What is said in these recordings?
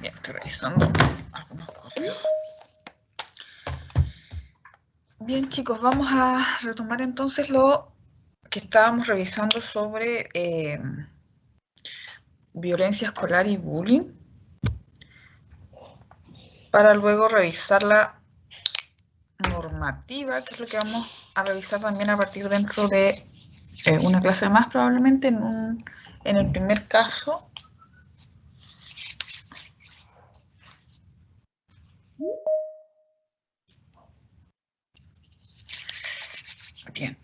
Bien, estoy revisando algunos correos. Bien, chicos, vamos a retomar entonces lo que estábamos revisando sobre violencia escolar y bullying, para luego revisar la normativa, que es lo que vamos a revisar también a partir dentro de una clase más, probablemente en el primer caso. Bien.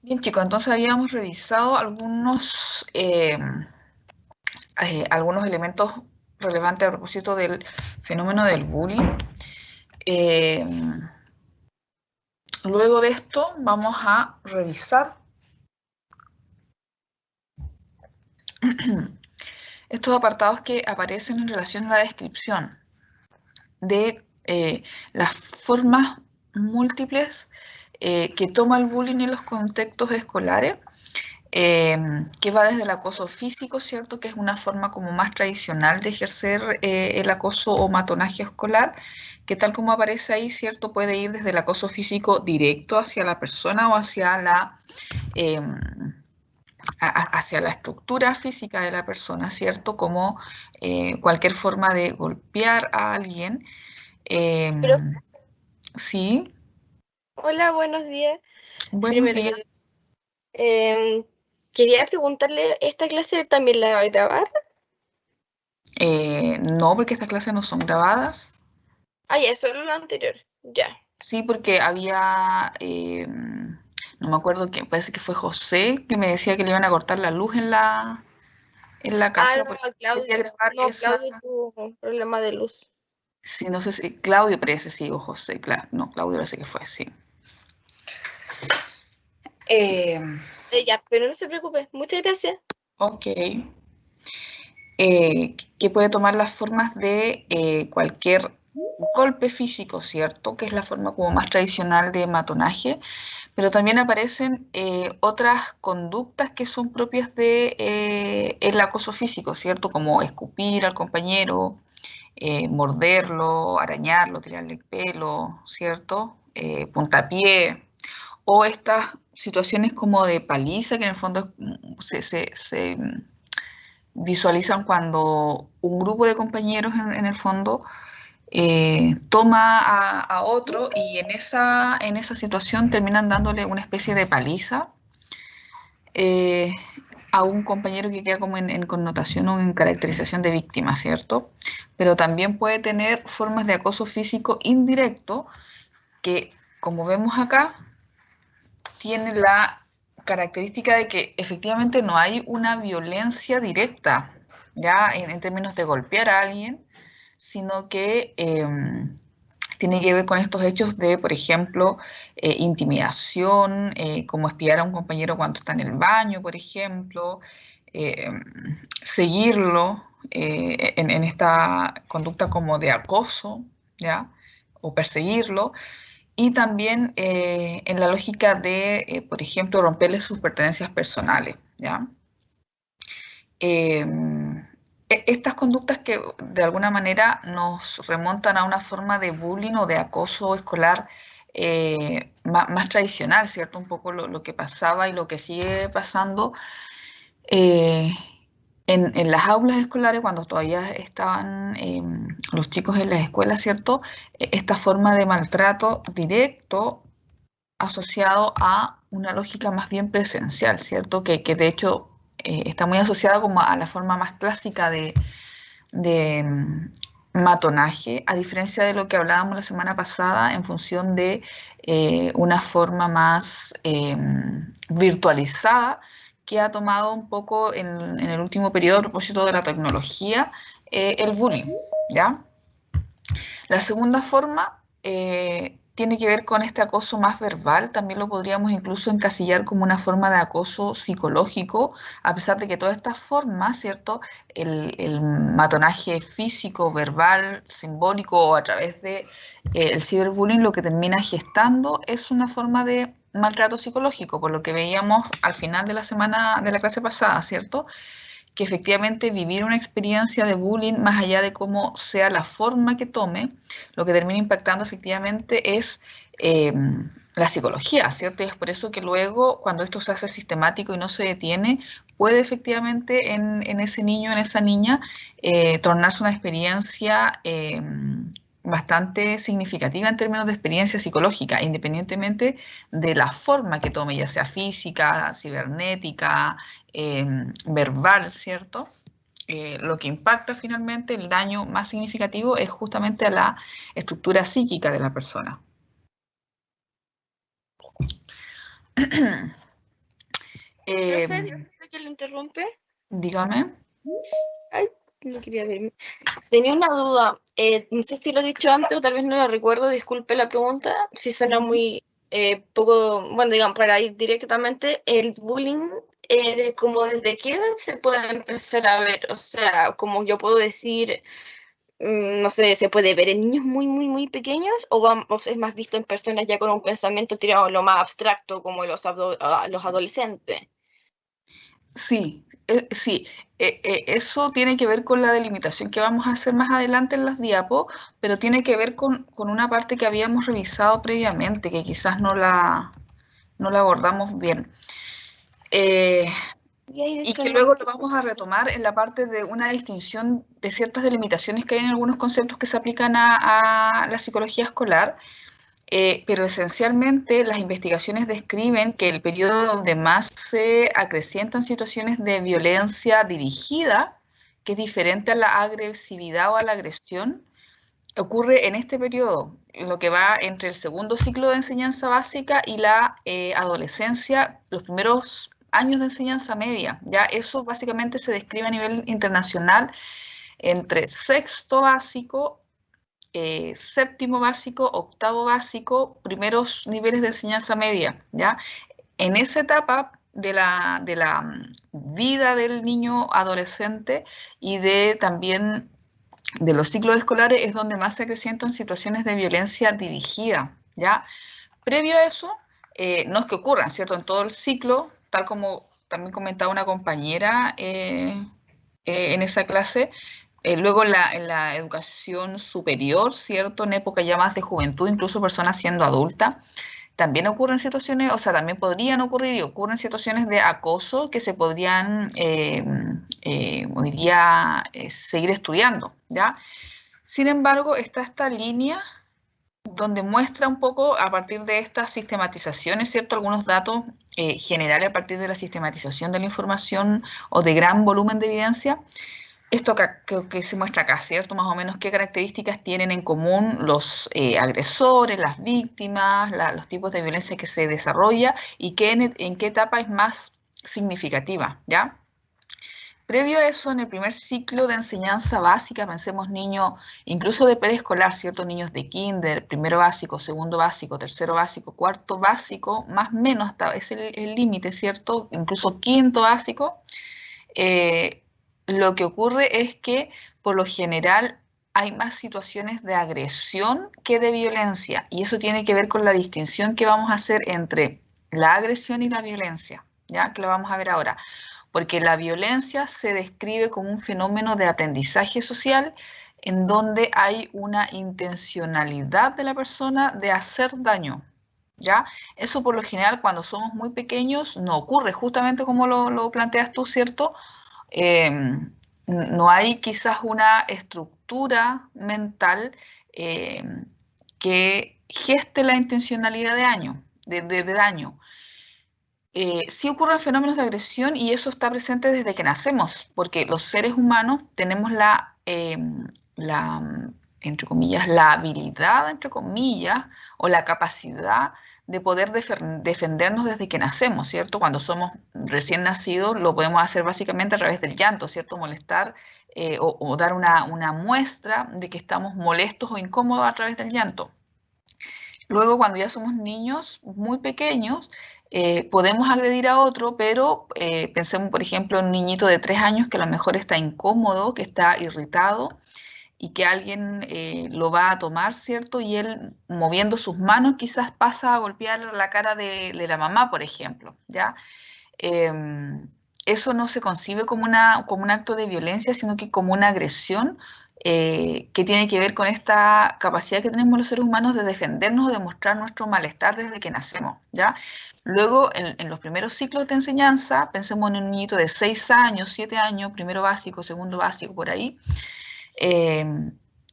Bien, chicos, entonces habíamos revisado algunos elementos relevantes a propósito del fenómeno del bullying. Luego de esto vamos a revisar estos apartados que aparecen en relación a la descripción de las formas múltiples que toma el bullying en los contextos escolares, que va desde el acoso físico, ¿cierto? Que es una forma como más tradicional de ejercer el acoso o matonaje escolar, que tal como aparece ahí, ¿cierto? Puede ir desde el acoso físico directo hacia la persona o hacia hacia la estructura física de la persona, ¿cierto? Como cualquier forma de golpear a alguien. Pero, Sí, hola, buenos días. buenos Primero días. que quería preguntarle, ¿esta clase también la va a grabar? No, porque estas clases no son grabadas. Ah, ya, solo lo anterior. Ya. Sí, porque había, no me acuerdo quién, parece que fue José, que me decía que le iban a cortar la luz en la Ah, casa, no, porque quería Claudio. grabar No, esa. Claudio tuvo un problema de luz. Sí, no sé si Claudio parece, sí, o José, claro. No, Claudio parece que fue, sí. Eh, Ya, pero no se preocupe. Muchas gracias. ok. Que puede tomar las formas de cualquier golpe físico, ¿cierto? Que es la forma como más tradicional de matonaje, pero también aparecen otras conductas que son propias de el acoso físico, ¿cierto? Como escupir al compañero, morderlo, arañarlo, tirarle el pelo, ¿cierto? Puntapié, o estas situaciones como de paliza, que en el fondo se visualizan cuando un grupo de compañeros en el fondo toma a otro y en esa situación terminan dándole una especie de paliza eh, a un compañero que queda como en connotación o en caracterización de víctima, ¿cierto? Pero también puede tener formas de acoso físico indirecto que, como vemos acá, tiene la característica de que efectivamente no hay una violencia directa, ya en términos de golpear a alguien, sino que tiene que ver con estos hechos de, por ejemplo, intimidación, como espiar a un compañero cuando está en el baño, por ejemplo, eh, seguirlo en esta conducta como de acoso, ¿ya? O perseguirlo, y también en la lógica de, por ejemplo, romperle sus pertenencias personales, ¿ya? Estas conductas que de alguna manera nos remontan a una forma de bullying o de acoso escolar más tradicional, ¿cierto? Un poco lo que pasaba y lo que sigue pasando eh, en las aulas escolares, cuando todavía estaban los chicos en las escuelas, ¿cierto? Esta forma de maltrato directo asociado a una lógica más bien presencial, ¿cierto? Que de hecho está muy asociada como a la forma más clásica de matonaje, a diferencia de lo que hablábamos la semana pasada en función de una forma más virtualizada que ha tomado un poco en el último periodo a propósito de la tecnología, el bullying, ¿ya? La segunda forma tiene que ver con este acoso más verbal, también lo podríamos incluso encasillar como una forma de acoso psicológico, a pesar de que todas estas formas, ¿cierto? El matonaje físico, verbal, simbólico o a través de el ciberbullying, lo que termina gestando es una forma de maltrato psicológico, por lo que veíamos al final de la semana de la clase pasada, ¿cierto? Que efectivamente vivir una experiencia de bullying, más allá de cómo sea la forma que tome, lo que termina impactando efectivamente es la psicología, ¿cierto? Y es por eso que luego, cuando esto se hace sistemático y no se detiene, puede efectivamente en ese niño, en esa niña, tornarse una experiencia bastante significativa en términos de experiencia psicológica, independientemente de la forma que tome, ya sea física, cibernética, verbal, ¿cierto? Lo que impacta finalmente, el daño más significativo es justamente a la estructura psíquica de la persona. Profe, disculpe que lo interrumpe. Dígame. Ay, no quería verme. Tenía una duda. No sé si lo he dicho antes o tal vez no lo recuerdo. Disculpe la pregunta. Si suena muy poco, bueno, digamos, para ir directamente, el bullying, como desde qué edad se puede empezar a ver. O sea, como yo puedo decir, no sé, se puede ver en niños muy, muy, muy pequeños o es más visto en personas ya con un pensamiento tirado a lo más abstracto, como los adolescentes. Sí, sí. Eso tiene que ver con la delimitación que vamos a hacer más adelante en las diapos, pero tiene que ver con una parte que habíamos revisado previamente, que quizás no la abordamos bien. Y que luego lo vamos a retomar en la parte de una distinción de ciertas delimitaciones que hay en algunos conceptos que se aplican a la psicología escolar, pero esencialmente las investigaciones describen que el periodo donde más se acrecientan situaciones de violencia dirigida, que es diferente a la agresividad o a la agresión, ocurre en este periodo, en lo que va entre el segundo ciclo de enseñanza básica y la adolescencia, los primeros años de enseñanza media. Ya eso básicamente se describe a nivel internacional entre sexto básico, séptimo básico, octavo básico, primeros niveles de enseñanza media. ¿Ya? En esa etapa de la vida del niño adolescente y de también de los ciclos escolares es donde más se acrecientan situaciones de violencia dirigida, ¿ya? Previo a eso, no es que ocurran, ¿cierto? En todo el ciclo, tal como también comentaba una compañera en esa clase, luego en la educación superior, ¿cierto? En época ya más de juventud, incluso personas siendo adultas, también ocurren situaciones, o sea, también podrían ocurrir y ocurren situaciones de acoso que se podrían hoy día seguir estudiando, ¿ya? Sin embargo, está esta línea donde muestra un poco a partir de estas sistematizaciones, ¿cierto? Algunos datos generales a partir de la sistematización de la información o de gran volumen de evidencia, esto que se muestra acá, ¿cierto? Más o menos qué características tienen en común los agresores, las víctimas, los tipos de violencia que se desarrolla y en qué etapa es más significativa, ¿ya? Previo a eso, en el primer ciclo de enseñanza básica, pensemos niños, incluso de preescolar, ¿cierto? Niños de kinder, primero básico, segundo básico, tercero básico, cuarto básico, más o menos hasta es el límite, ¿cierto? Incluso quinto básico. Lo que ocurre es que por lo general hay más situaciones de agresión que de violencia y eso tiene que ver con la distinción que vamos a hacer entre la agresión y la violencia, ¿ya? Que lo vamos a ver ahora, porque la violencia se describe como un fenómeno de aprendizaje social en donde hay una intencionalidad de la persona de hacer daño, ¿ya? Eso por lo general cuando somos muy pequeños no ocurre, justamente como lo planteas tú, ¿cierto? eh, no hay quizás una estructura mental eh, que geste la intencionalidad de daño. Sí ocurren fenómenos de agresión y eso está presente desde que nacemos, porque los seres humanos tenemos entre comillas, la habilidad, entre comillas, o la capacidad de poder defendernos desde que nacemos, ¿cierto? Cuando somos recién nacidos lo podemos hacer básicamente a través del llanto, ¿cierto? Molestar o dar una muestra de que estamos molestos o incómodos a través del llanto. Luego, cuando ya somos niños muy pequeños, podemos agredir a otro, pero pensemos, por ejemplo, en un niñito de 3 años que a lo mejor está incómodo, que está irritado y que alguien lo va a tomar, ¿cierto? Y él, moviendo sus manos, quizás pasa a golpear la cara de la mamá, por ejemplo, ¿ya? Eso no se concibe como, como un acto de violencia, sino que como una agresión que tiene que ver con esta capacidad que tenemos los seres humanos de defendernos o de mostrar nuestro malestar desde que nacemos, ¿ya? Luego, en los primeros ciclos de enseñanza, pensemos en un niñito de 6 años, 7 años, primero básico, segundo básico, por ahí, eh,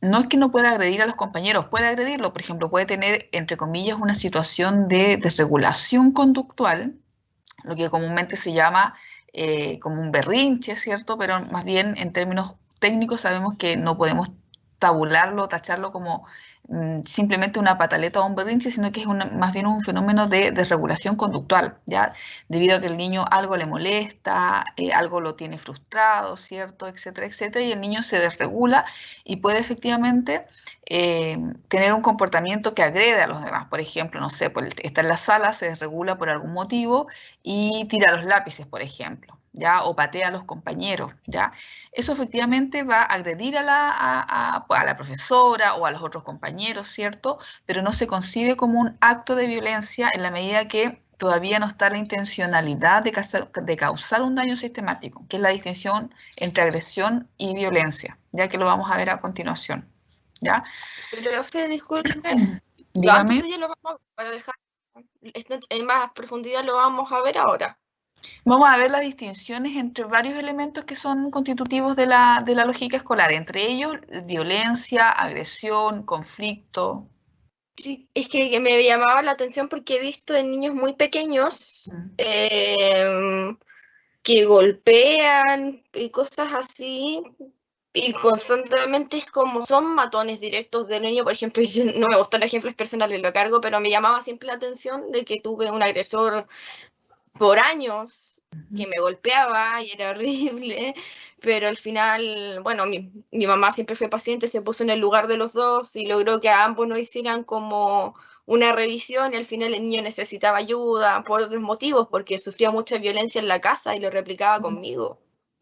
no es que no pueda agredir a los compañeros, puede agredirlo, por ejemplo, puede tener, entre comillas, una situación de desregulación conductual, lo que comúnmente se llama como un berrinche, ¿cierto? Pero más bien en términos técnicos sabemos que no podemos tabularlo, tacharlo como simplemente una pataleta o un berrinche, sino que es más bien un fenómeno de desregulación conductual, ¿ya? Debido a que el niño algo le molesta, algo lo tiene frustrado, ¿cierto? Etcétera, etcétera, y el niño se desregula y puede efectivamente tener un comportamiento que agrede a los demás. Por ejemplo, no sé, pues está en la sala, se desregula por algún motivo y tira los lápices, por ejemplo, ¿ya? O patea a los compañeros, ¿ya? Eso efectivamente va a agredir a la profesora o a los otros compañeros, ¿cierto? Pero no se concibe como un acto de violencia en la medida que todavía no está la intencionalidad de causar un daño sistemático, que es la distinción entre agresión y violencia, ya que lo vamos a ver a continuación, ¿ya? Profe, disculpe, antes Dígame. ya lo vamos para dejar en más profundidad lo vamos a ver ahora. Vamos a ver las distinciones entre varios elementos que son constitutivos de la lógica escolar, entre ellos violencia, agresión, conflicto. Sí, es que me llamaba la atención porque he visto en niños muy pequeños Mm. que golpean y cosas así, y constantemente es como son matones directos del niño. Por ejemplo, yo no me gustan los ejemplos personales, lo cargo, pero me llamaba siempre la atención de que tuve un agresor por años que me golpeaba y era horrible, pero al final, bueno, mi mamá siempre fue paciente, se puso en el lugar de los dos y logró que a ambos no hicieran como una revisión, y al final el niño necesitaba ayuda por otros motivos, porque sufría mucha violencia en la casa y lo replicaba conmigo.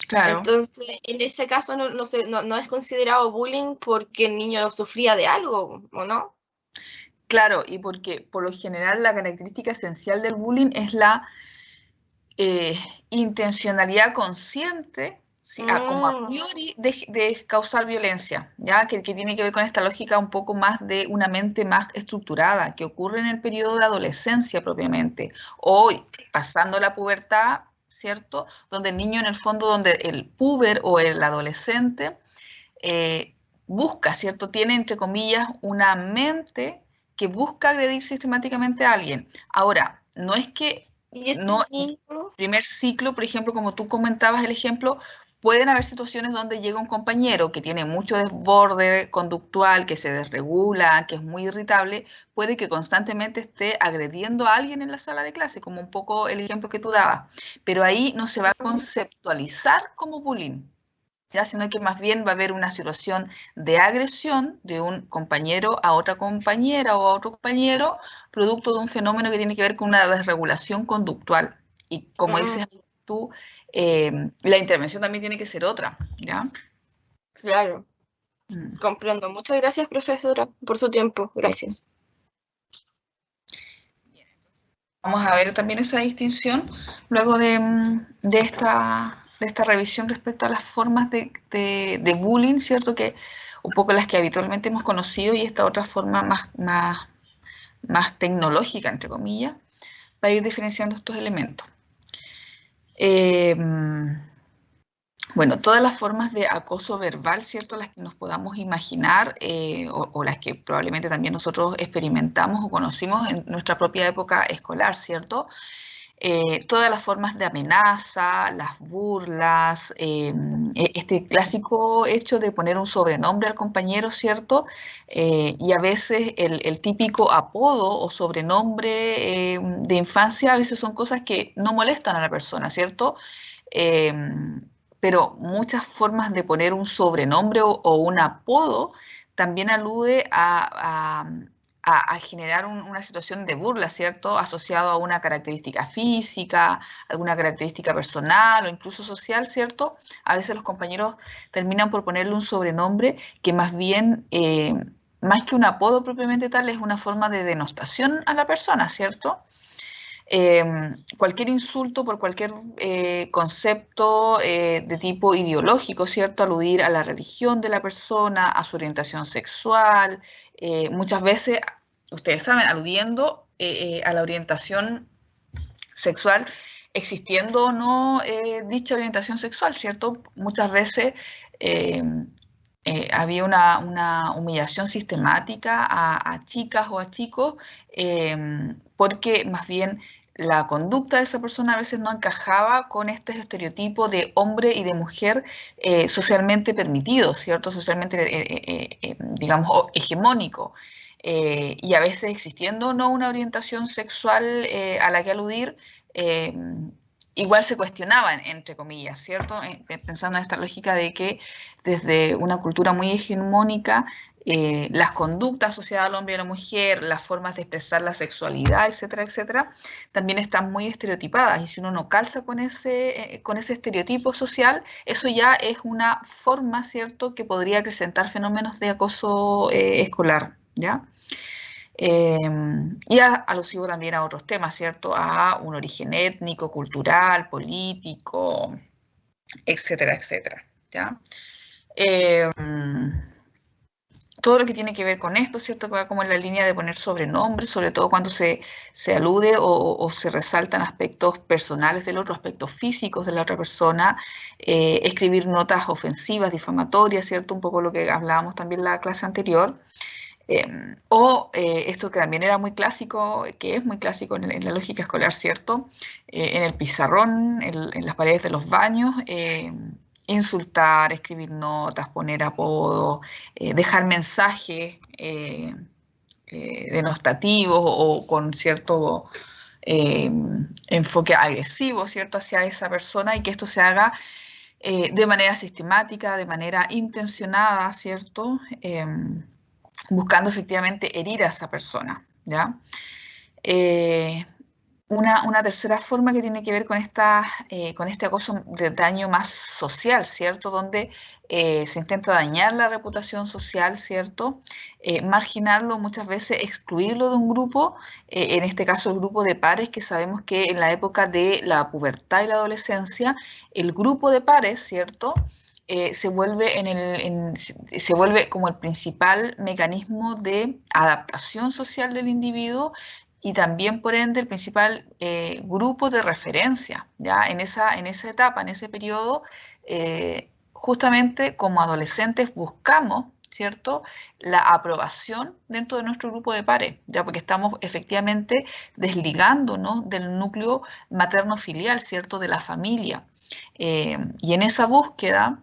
Claro, Entonces, en ese caso no es considerado bullying porque el niño sufría de algo, ¿o no? claro, y porque por lo general la característica esencial del bullying es la eh, intencionalidad consciente, ¿sí? Como a Mm, priori, de causar violencia, ¿ya? Que tiene que ver con esta lógica un poco más de una mente más estructurada, que ocurre en el periodo de adolescencia propiamente, o pasando la pubertad, ¿cierto? Donde el niño en el fondo, donde el puber o el adolescente eh, busca, ¿cierto? Tiene, entre comillas, una mente que busca agredir sistemáticamente a alguien. Ahora, no es que y este no, niño, primer ciclo, por ejemplo, como tú comentabas el ejemplo, pueden haber situaciones donde llega un compañero que tiene mucho desborde conductual, que se desregula, que es muy irritable, puede que constantemente esté agrediendo a alguien en la sala de clase, como un poco el ejemplo que tú dabas, pero ahí no se va a conceptualizar como bullying, ¿ya? Sino que más bien va a haber una situación de agresión de un compañero a otra compañera o a otro compañero, producto de un fenómeno que tiene que ver con una desregulación conductual. Y como mm, dices tú, la intervención también tiene que ser otra, ¿ya? claro. Mm. Comprendo. Muchas gracias, profesora, por su tiempo. Gracias. Vamos a ver también esa distinción luego de esta revisión respecto a las formas de bullying, ¿cierto? Que un poco las que habitualmente hemos conocido y esta otra forma más tecnológica, entre comillas, para ir diferenciando estos elementos. Eh, bueno, todas las formas de acoso verbal, ¿cierto? Las que nos podamos imaginar o las que probablemente también nosotros experimentamos o conocimos en nuestra propia época escolar, ¿cierto? Todas las formas de amenaza, las burlas, este clásico hecho de poner un sobrenombre al compañero, ¿cierto? Y a veces el típico apodo o sobrenombre de infancia, a veces son cosas que no molestan a la persona, ¿cierto? Eh, pero muchas formas de poner un sobrenombre o un apodo también alude a generar una situación de burla, ¿cierto? Asociado a una característica física, alguna característica personal o incluso social, ¿cierto? A veces los compañeros terminan por ponerle un sobrenombre que más bien, más que un apodo propiamente tal, es una forma de denostación a la persona, ¿cierto? Cualquier insulto por cualquier concepto de tipo ideológico, ¿cierto? Aludir a la religión de la persona, a su orientación sexual, muchas veces, ustedes saben, aludiendo a la orientación sexual, existiendo o no dicha orientación sexual, ¿cierto? Muchas veces había una humillación sistemática a chicas o a chicos porque más bien la conducta de esa persona a veces no encajaba con este estereotipo de hombre y de mujer socialmente permitido, ¿cierto? Socialmente, digamos, hegemónico. Y a veces existiendo no una orientación sexual a la que aludir, eh, igual se cuestionaban, entre comillas, ¿cierto? Pensando en esta lógica de que desde una cultura muy hegemónica, las conductas asociadas al hombre y a la mujer, las formas de expresar la sexualidad, etcétera, etcétera, también están muy estereotipadas. Y si uno no calza con ese estereotipo social, eso ya es una forma, ¿cierto?, que podría acrecentar fenómenos de acoso escolar, ¿ya? Y alusivo también a otros temas, ¿cierto? A un origen étnico, cultural, político, etcétera, etcétera, ¿ya? Eh, Todo lo que tiene que ver con esto, ¿cierto? Que va como en la línea de poner sobrenombres, sobre todo cuando se alude o se resaltan aspectos personales del otro, aspectos físicos de la otra persona, escribir notas ofensivas, difamatorias, ¿cierto? Un poco lo que hablábamos también en la clase anterior. Esto que también era muy clásico, que es muy clásico en la lógica escolar, ¿cierto? En el pizarrón, en las paredes de los baños, insultar, escribir notas, poner apodos, dejar mensajes denostativos o con cierto eh, enfoque agresivo, ¿cierto?, hacia esa persona y que esto se haga de manera sistemática, de manera intencionada, ¿cierto? Buscando efectivamente herir a esa persona, ¿ya? Eh, una tercera forma que tiene que ver con este acoso de daño más social, ¿cierto? Donde se intenta dañar la reputación social, ¿cierto? Marginarlo, muchas veces excluirlo de un grupo, en este caso el grupo de pares, que sabemos que en la época de la pubertad y la adolescencia, el grupo de pares, ¿cierto? Se vuelve como el principal mecanismo de adaptación social del individuo y también, por ende, el principal grupo de referencia, ¿ya? En esa etapa, en ese periodo, justamente como adolescentes buscamos, ¿cierto?, la aprobación dentro de nuestro grupo de pares, ya porque estamos efectivamente desligándonos del núcleo materno-filial, ¿cierto?, de la familia. Y en esa búsqueda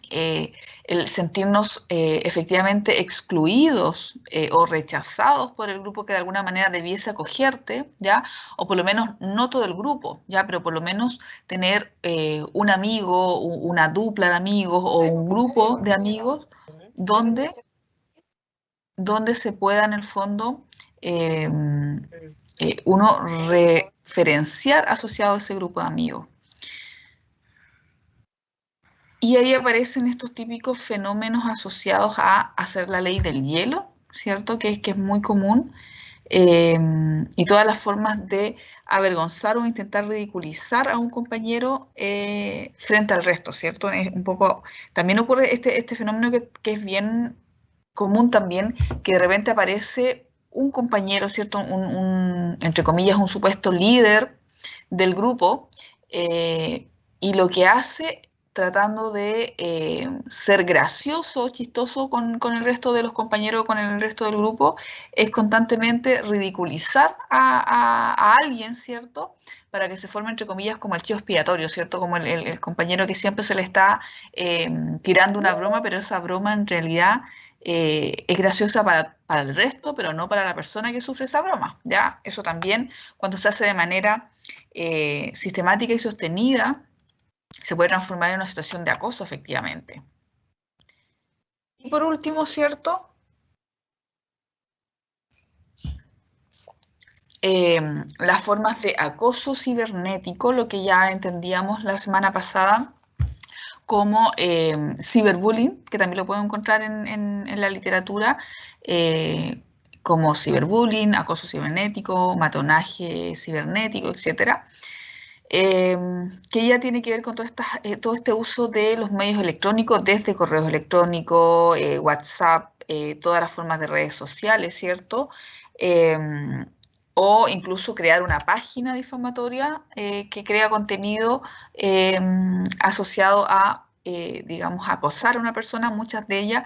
el sentirnos efectivamente excluidos o rechazados por el grupo que de alguna manera debiese acogerte, ¿ya? O por lo menos no todo el grupo, ¿ya? Pero por lo menos tener un amigo, una dupla de amigos o un grupo de amigos donde, donde se pueda en el fondo eh, uno referenciar asociado a ese grupo de amigos. Y ahí aparecen estos típicos fenómenos asociados a hacer la ley del hielo, ¿cierto? Que es muy común. Y todas las formas de avergonzar o intentar ridiculizar a un compañero frente al resto, ¿cierto? Es un poco, también ocurre este fenómeno que es bien común también, que de repente aparece un compañero, ¿cierto? Entre comillas, un supuesto líder del grupo, y lo que hace tratando de ser gracioso, chistoso con el resto de los compañeros, con el resto del grupo, es constantemente ridiculizar a alguien, ¿cierto? Para que se forme, entre comillas, como el chivo expiatorio, ¿cierto? Como el compañero que siempre se le está tirando una broma, pero esa broma en realidad es graciosa para el resto, pero no para la persona que sufre esa broma, ¿ya? Eso también, cuando se hace de manera sistemática y sostenida, se puede transformar en una situación de acoso, efectivamente. Y por último, ¿cierto? las formas de acoso cibernético, lo que ya entendíamos la semana pasada como ciberbullying, que también lo puedo encontrar en la literatura, como ciberbullying, acoso cibernético, matonaje cibernético, etcétera. Que ya tiene que ver con todo este uso de los medios electrónicos, desde correos electrónicos, WhatsApp, todas las formas de redes sociales, ¿cierto? O incluso crear una página difamatoria que crea contenido asociado a, digamos, acosar a una persona. Muchas de ellas,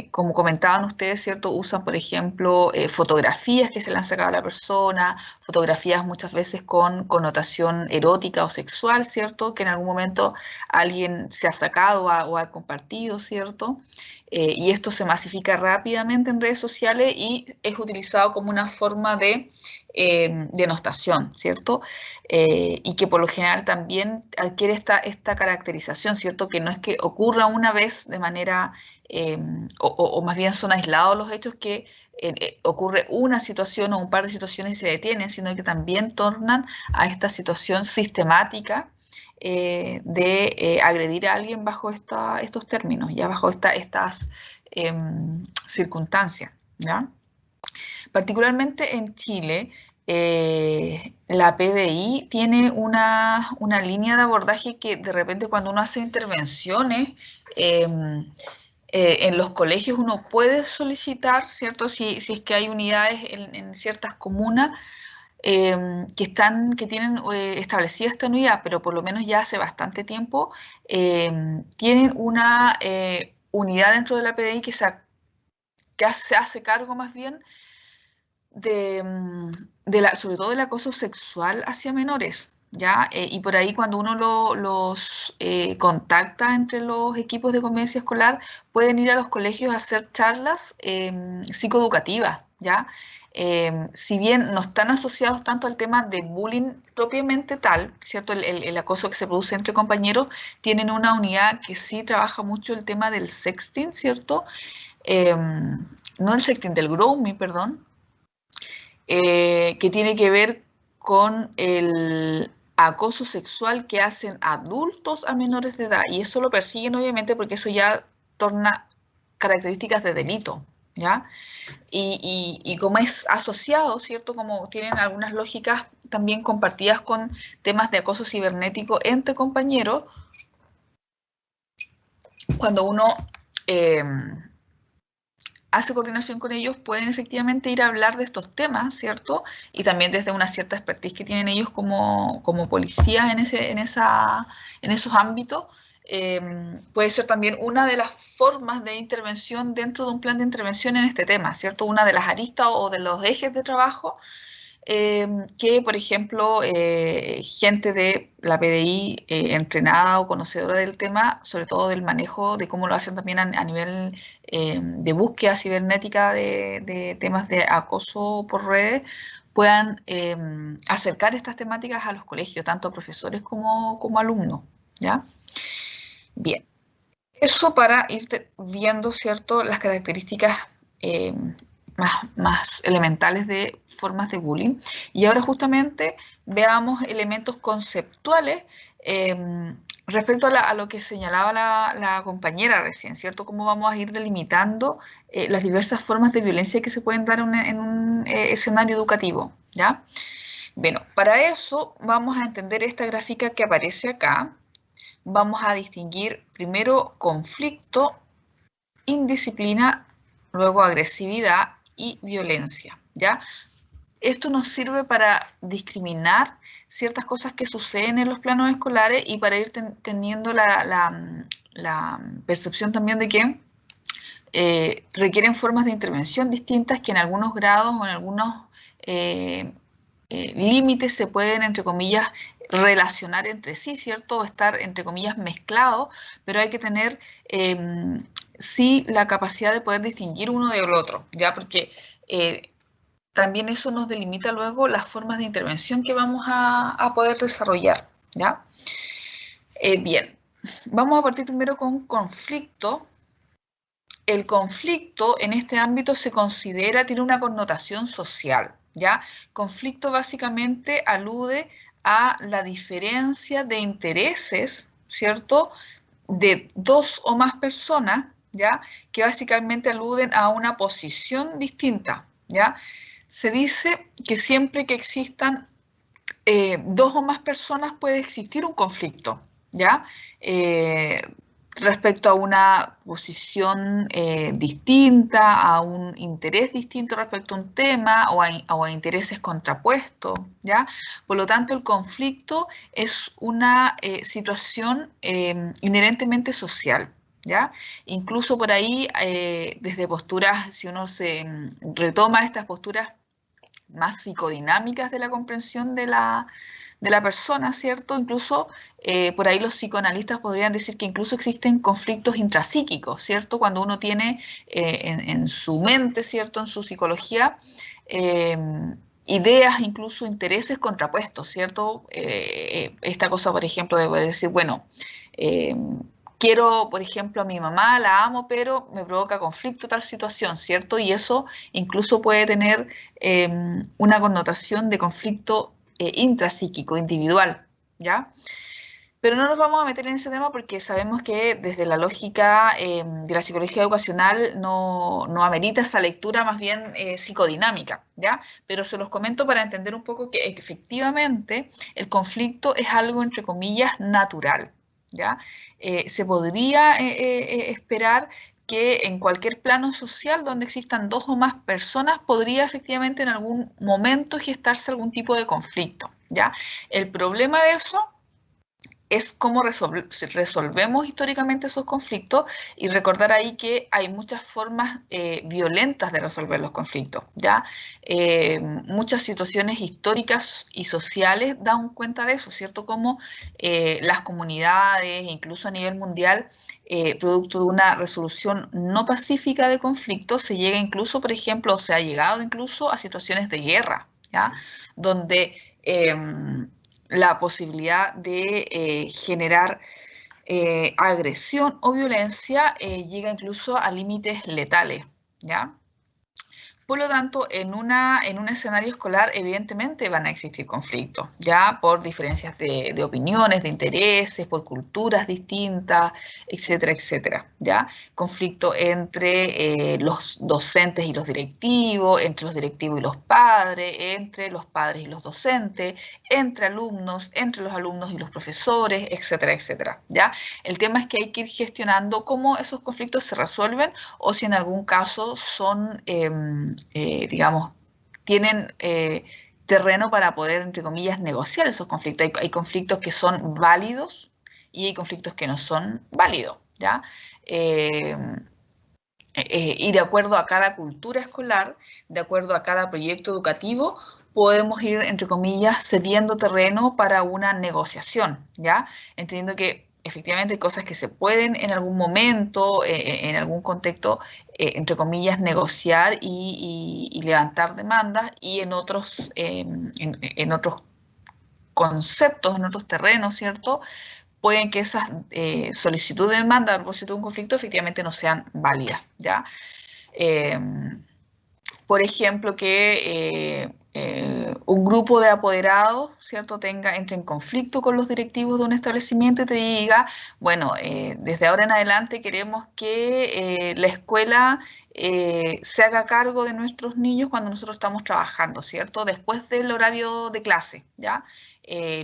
como comentaban ustedes, ¿cierto? Usan, por ejemplo, fotografías que se le han sacado a la persona, fotografías muchas veces con connotación erótica o sexual, ¿cierto? Que en algún momento alguien se ha sacado o ha compartido, ¿cierto? Y esto se masifica rápidamente en redes sociales y es utilizado como una forma de denostación, ¿cierto? Y que por lo general también adquiere esta caracterización, ¿cierto? Que no es que ocurra una vez de manera, o más bien son aislados los hechos que ocurre una situación o un par de situaciones y se detienen, sino que también tornan a esta situación sistemática de agredir a alguien bajo estos términos, ya bajo estas circunstancias, ¿ya? Particularmente en Chile, la PDI tiene una línea de abordaje que de repente cuando uno hace intervenciones en los colegios uno puede solicitar, ¿cierto? Si es que hay unidades en ciertas comunas que tienen establecida esta unidad, pero por lo menos ya hace bastante tiempo, tienen una unidad dentro de la PDI que se hace cargo más bien sobre todo del acoso sexual hacia menores, ¿ya? Y por ahí cuando uno los contacta entre los equipos de convivencia escolar, pueden ir a los colegios a hacer charlas psicoeducativas, ¿ya? Si bien no están asociados tanto al tema de bullying propiamente tal, ¿cierto? El acoso que se produce entre compañeros, tienen una unidad que sí trabaja mucho el tema del sexting, ¿cierto? No el sexting, del grooming, perdón, que tiene que ver con el acoso sexual que hacen adultos a menores de edad. Y eso lo persiguen obviamente porque eso ya torna características de delito, ¿ya? Y como es asociado, ¿cierto? Como tienen algunas lógicas también compartidas con temas de acoso cibernético entre compañeros, cuando uno hace coordinación con ellos, pueden efectivamente ir a hablar de estos temas, ¿cierto? Y también desde una cierta expertise que tienen ellos como policías en esos ámbitos, puede ser también una de las formas de intervención dentro de un plan de intervención en este tema, ¿cierto? Una de las aristas o de los ejes de trabajo que, por ejemplo, gente de la PDI entrenada o conocedora del tema, sobre todo del manejo de cómo lo hacen también a nivel de búsqueda cibernética de temas de acoso por redes, puedan acercar estas temáticas a los colegios, tanto a profesores como alumnos, ¿ya? Bien, eso para ir viendo, ¿cierto?, las características más elementales de formas de bullying. Y ahora justamente veamos elementos conceptuales respecto a lo que señalaba la compañera recién, ¿cierto? Cómo vamos a ir delimitando las diversas formas de violencia que se pueden dar en un escenario educativo, ¿ya? Bueno, para eso vamos a entender esta gráfica que aparece acá. Vamos a distinguir primero conflicto, indisciplina, luego agresividad y violencia, ¿ya? Esto nos sirve para discriminar ciertas cosas que suceden en los planos escolares y para ir teniendo la percepción también de que requieren formas de intervención distintas que en algunos grados o en algunos límites se pueden, entre comillas, relacionar entre sí, ¿cierto? O estar, entre comillas, mezclados, pero hay que tener sí la capacidad de poder distinguir uno del otro, ¿ya? Porque también eso nos delimita luego las formas de intervención que vamos a poder desarrollar, ¿ya? Bien, vamos a partir primero con conflicto. El conflicto en este ámbito se considera, tiene una connotación social, ¿ya? Conflicto básicamente alude a la diferencia de intereses, ¿cierto?, de dos o más personas, ¿ya?, que básicamente aluden a una posición distinta, ¿ya? Se dice que siempre que existan dos o más personas puede existir un conflicto, ¿ya? Respecto a una posición distinta, a un interés distinto respecto a un tema o a intereses contrapuestos, ¿ya? Por lo tanto, el conflicto es una situación inherentemente social, ¿ya? Incluso por ahí, desde posturas, si uno se retoma estas posturas más psicodinámicas de la comprensión de la persona, ¿cierto? Incluso por ahí los psicoanalistas podrían decir que incluso existen conflictos intrapsíquicos, ¿cierto? Cuando uno tiene en su mente, ¿cierto? En su psicología, eh, ideas, incluso intereses contrapuestos, ¿cierto? Esta cosa, por ejemplo, de poder decir, bueno, eh, quiero, por ejemplo, a mi mamá, la amo, pero me provoca conflicto tal situación, ¿cierto? Y eso incluso puede tener una connotación de conflicto intrapsíquico, individual, ¿ya? Pero no nos vamos a meter en ese tema porque sabemos que desde la lógica de la psicología educacional no amerita esa lectura más bien psicodinámica, ¿ya? Pero se los comento para entender un poco que efectivamente el conflicto es algo, entre comillas, natural, ¿ya? Se podría esperar que en cualquier plano social donde existan dos o más personas podría efectivamente en algún momento gestarse algún tipo de conflicto, ¿ya? El problema de eso es cómo resolvemos históricamente esos conflictos y recordar ahí que hay muchas formas violentas de resolver los conflictos, ¿ya? Muchas situaciones históricas y sociales dan cuenta de eso, ¿cierto? Como las comunidades, incluso a nivel mundial, producto de una resolución no pacífica de conflictos, se llega incluso, por ejemplo, o se ha llegado incluso a situaciones de guerra, ¿ya? Donde la posibilidad de generar agresión o violencia llega incluso a límites letales, ¿ya? Por lo tanto, en un escenario escolar evidentemente van a existir conflictos, ya por diferencias de opiniones, de intereses, por culturas distintas, etcétera, etcétera, ya. Conflicto entre los docentes y los directivos, entre los directivos y los padres y los docentes, entre los alumnos y los profesores, etcétera, etcétera, ya. El tema es que hay que ir gestionando cómo esos conflictos se resuelven o si en algún caso son digamos, tienen terreno para poder, entre comillas, negociar esos conflictos. Hay conflictos que son válidos y hay conflictos que no son válidos, ¿ya? Y de acuerdo a cada cultura escolar, de acuerdo a cada proyecto educativo, podemos ir, entre comillas, cediendo terreno para una negociación, ¿ya? Entendiendo que efectivamente hay cosas que se pueden en algún momento, en algún contexto, entre comillas, negociar y levantar demandas, y en en otros conceptos, en otros terrenos, ¿cierto? Pueden que esas solicitudes de demanda a propósito de un conflicto efectivamente no sean válidas, ¿ya? Por ejemplo, que un grupo de apoderados, ¿cierto?, entre en conflicto con los directivos de un establecimiento y te diga, bueno, desde ahora en adelante queremos que la escuela se haga cargo de nuestros niños cuando nosotros estamos trabajando, ¿cierto?, después del horario de clase, ¿ya?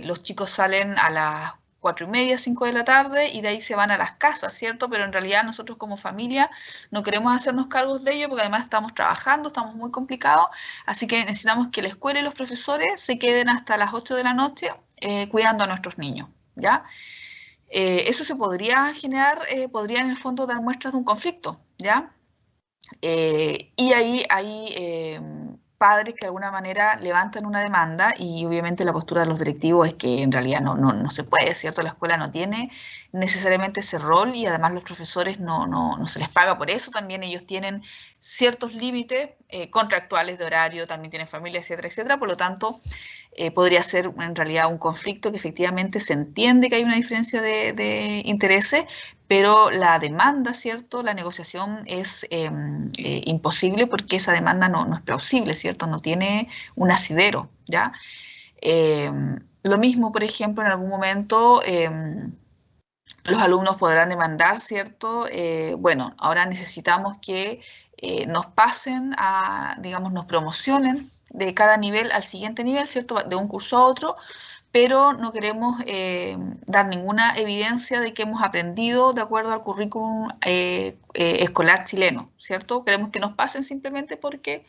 Los chicos salen a las 4:30, 5 de la tarde y de ahí se van a las casas, ¿cierto? Pero en realidad nosotros como familia no queremos hacernos cargos de ello porque además estamos trabajando, estamos muy complicados, así que necesitamos que la escuela y los profesores se queden hasta las 8 de la noche cuidando a nuestros niños, ¿ya? Eso se podría generar, podría en el fondo dar muestras de un conflicto, ¿ya? Y ahí hay padres que de alguna manera levantan una demanda y obviamente la postura de los directivos es que en realidad no se puede, ¿cierto? La escuela no tiene necesariamente ese rol y además los profesores no se les paga por eso, también ellos tienen ciertos límites contractuales de horario, también tienen familia, etcétera, etcétera. Por lo tanto, podría ser en realidad un conflicto que efectivamente se entiende que hay una diferencia de intereses, pero la demanda, ¿cierto? La negociación es imposible porque esa demanda no es plausible, ¿cierto? No tiene un asidero, ¿ya? Lo mismo, por ejemplo, en algún momento los alumnos podrán demandar, ¿cierto? Bueno, ahora necesitamos que nos pasen digamos, nos promocionen de cada nivel al siguiente nivel, ¿cierto? De un curso a otro, pero no queremos dar ninguna evidencia de que hemos aprendido de acuerdo al currículum escolar chileno, ¿cierto? Queremos que nos pasen simplemente porque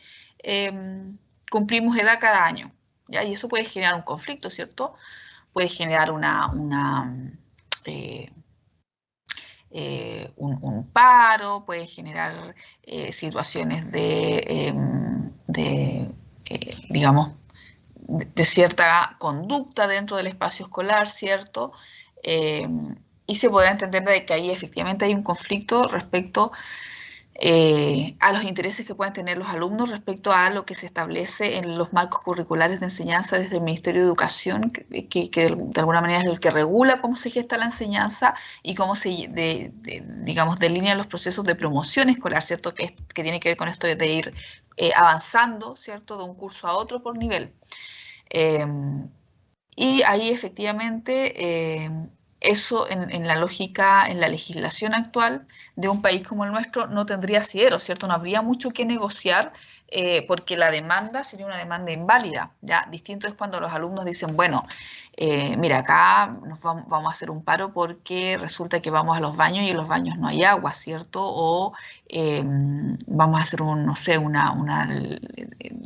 cumplimos edad cada año, ¿ya? Y eso puede generar un conflicto, ¿cierto? Puede generar eh, un paro, puede generar situaciones digamos, de cierta conducta dentro del espacio escolar, ¿cierto? Y se podrá entender de que ahí efectivamente hay un conflicto respecto a los intereses que pueden tener los alumnos respecto a lo que se establece en los marcos curriculares de enseñanza desde el Ministerio de Educación, que de alguna manera es el que regula cómo se gesta la enseñanza y cómo se, digamos, delinean los procesos de promoción escolar, ¿cierto? Que tiene que ver con esto de ir avanzando, ¿cierto? De un curso a otro por nivel. Y ahí efectivamente eso en la lógica, en la legislación actual de un país como el nuestro no tendría asidero, ¿cierto? No habría mucho que negociar porque la demanda sería una demanda inválida, ¿ya? Distinto es cuando los alumnos dicen, bueno, mira, acá vamos a hacer un paro porque resulta que vamos a los baños y en los baños no hay agua, ¿cierto? O vamos a hacer no sé, un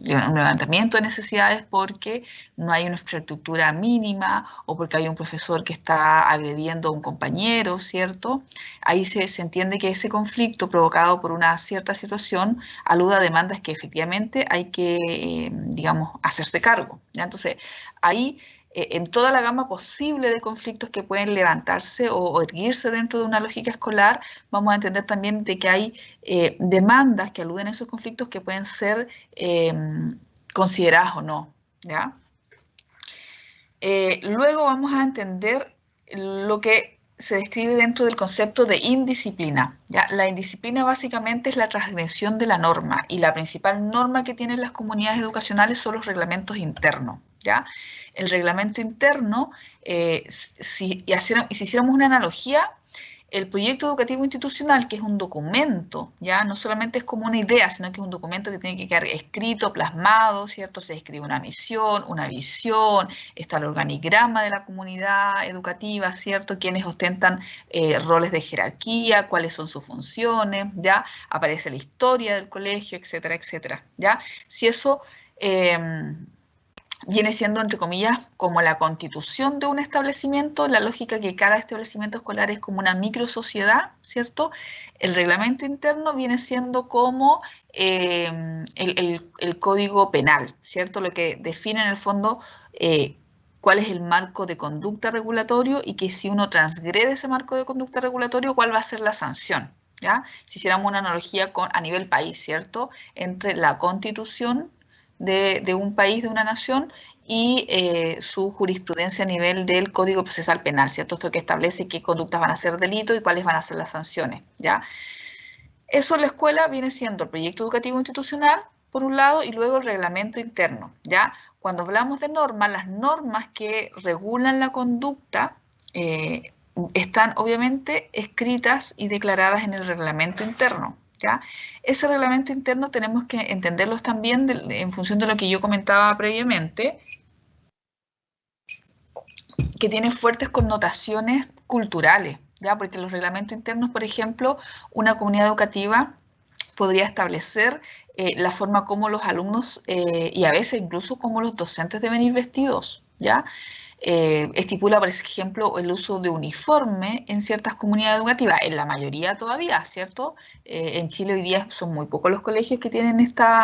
levantamiento de necesidades porque no hay una infraestructura mínima o porque hay un profesor que está agrediendo a un compañero, ¿cierto? Ahí se entiende que ese conflicto provocado por una cierta situación alude a demandas que efectivamente hay que, digamos, hacerse cargo, ¿ya? Entonces, ahí en toda la gama posible de conflictos que pueden levantarse o erguirse dentro de una lógica escolar, vamos a entender también de que hay demandas que aluden a esos conflictos que pueden ser consideradas o no, ¿ya? Luego vamos a entender lo que se describe dentro del concepto de indisciplina, ¿ya? La indisciplina básicamente es la transgresión de la norma y la principal norma que tienen las comunidades educacionales son los reglamentos internos, ¿ya? El reglamento interno, si hiciéramos una analogía, el proyecto educativo institucional, que es un documento, ya no solamente es como una idea, sino que es un documento que tiene que quedar escrito, plasmado, ¿cierto? Se escribe una misión, una visión, está el organigrama de la comunidad educativa, ¿cierto? Quienes ostentan roles de jerarquía, cuáles son sus funciones, ¿ya? Aparece la historia del colegio, etcétera, etcétera, ¿ya? Si eso viene siendo, entre comillas, como la constitución de un establecimiento, la lógica que cada establecimiento escolar es como una microsociedad, ¿cierto? El reglamento interno viene siendo como el código penal, ¿cierto? Lo que define en el fondo cuál es el marco de conducta regulatorio y que si uno transgrede ese marco de conducta regulatorio, cuál va a ser la sanción, ¿ya? Si hiciéramos una analogía a nivel país, ¿cierto? Entre la constitución de un país, de una nación, y su jurisprudencia a nivel del Código Procesal Penal, ¿cierto? Esto que establece qué conductas van a ser delito y cuáles van a ser las sanciones, ¿ya? Eso en la escuela viene siendo el proyecto educativo institucional, por un lado, y luego el reglamento interno, ¿ya? Cuando hablamos de normas, las normas que regulan la conducta están obviamente escritas y declaradas en el reglamento interno, ¿ya? Ese reglamento interno tenemos que entenderlos también en función de lo que yo comentaba previamente, que tiene fuertes connotaciones culturales, ¿ya? Porque los reglamentos internos, por ejemplo, una comunidad educativa podría establecer la forma como los alumnos y a veces incluso como los docentes deben ir vestidos, ¿ya? Estipula, por ejemplo, el uso de uniforme en ciertas comunidades educativas, en la mayoría todavía, ¿cierto? En Chile hoy día son muy pocos los colegios que tienen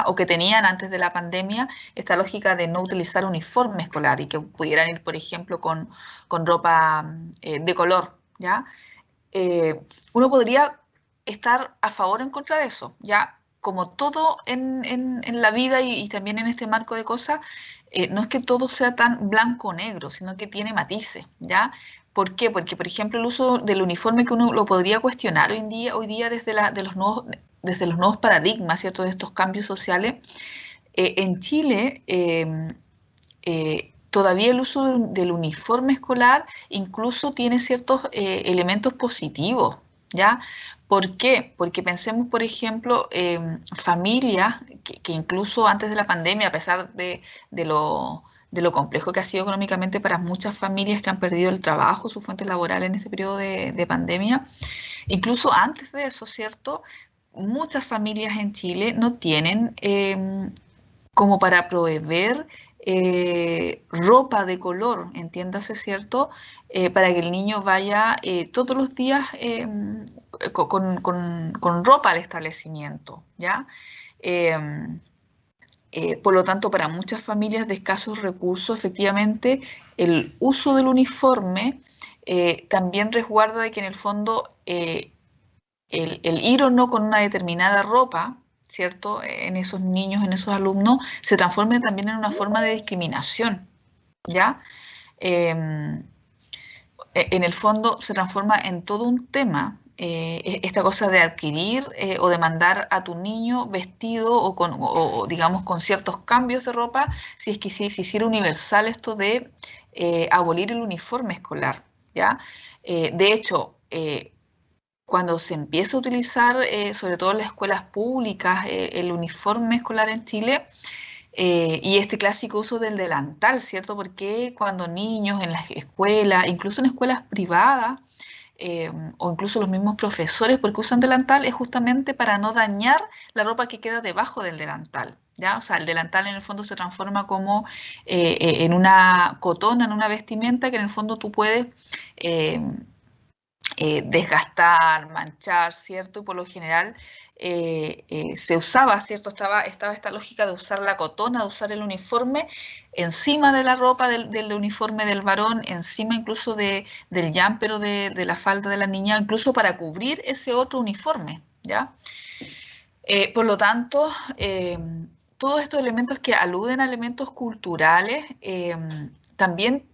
o que tenían antes de la pandemia, esta lógica de no utilizar uniforme escolar y que pudieran ir, por ejemplo, con ropa de color, ¿ya? Uno podría estar a favor o en contra de eso, ¿ya? como todo en la vida y también en este marco de cosas, no es que todo sea tan blanco o negro, sino que tiene matices, ¿ya? ¿Por qué? Porque, por ejemplo, el uso del uniforme que uno lo podría cuestionar hoy día desde los nuevos paradigmas, ¿cierto? De estos cambios sociales. En Chile, todavía el uso del uniforme escolar incluso tiene ciertos elementos positivos, ¿ya? ¿Por qué? Porque pensemos, por ejemplo, familias que incluso antes de la pandemia, a pesar de lo complejo que ha sido económicamente para muchas familias que han perdido el trabajo, su fuente laboral en ese periodo de pandemia, incluso antes de eso, ¿cierto? Muchas familias en Chile no tienen como para proveer ropa de color, entiéndase, ¿cierto? Para que el niño vaya todos los días con ropa al establecimiento, ¿ya? Em, por lo tanto, para muchas familias de escasos recursos, efectivamente, el uso del uniforme también resguarda de que en el fondo el ir o no con una determinada ropa, ¿cierto? En esos niños, en esos alumnos, se transforme también en una forma de discriminación, ¿ya? En el fondo se transforma en todo un tema. Esta cosa de adquirir o de mandar a tu niño vestido o, digamos con ciertos cambios de ropa, si es que se hiciera universal esto de abolir el uniforme escolar, ¿ya? De hecho, cuando se empieza a utilizar, sobre todo en las escuelas públicas, el uniforme escolar en Chile, y este clásico uso del delantal, ¿cierto? Porque cuando niños en las escuelas, incluso en escuelas privadas, o incluso los mismos profesores, porque usan delantal, es justamente para no dañar la ropa que queda debajo del delantal, ¿ya? O sea, el delantal en el fondo se transforma como en una cotona, en una vestimenta que en el fondo tú puedes desgastar, manchar, ¿cierto? Y por lo general se usaba, ¿cierto? Estaba esta lógica de usar la cotona, de usar el uniforme encima de la ropa del uniforme del varón, encima incluso del jumper o de la falda de la niña, incluso para cubrir ese otro uniforme, ¿ya? Por lo tanto, todos estos elementos que aluden a elementos culturales también